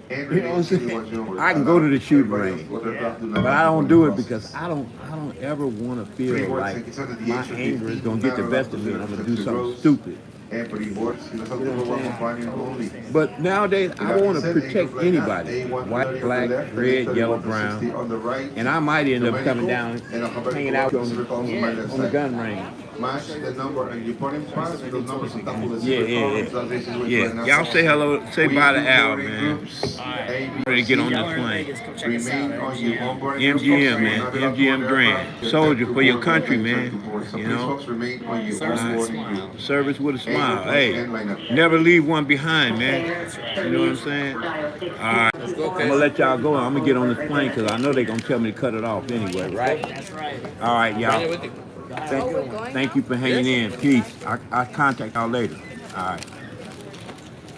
You know what I'm saying? I can go to the shooting range, but I don't do it because I don't ever want to feel like my anger is gonna get the best of me and I'm gonna do something stupid. You know what I'm saying? But nowadays, I want to protect anybody, white, black, red, yellow, brown, and I might end up coming down, hanging out on the gun range. Match the number and you put in pass with those numbers on top of the Yeah. Y'all say hello, say bye to Al, man. Ready to get on this plane. MGM, man. MGM Grand. Soldier for your country, man. You know? Service with a smile. Hey, never leave one behind, man. You know what I'm saying? All right. I'm going to let y'all go. I'm going to get on this plane because I know they're going to tell me to cut it off anyway, right? That's right. All right, y'all. Thank you for hanging in. Peace. I'll contact y'all later. All right.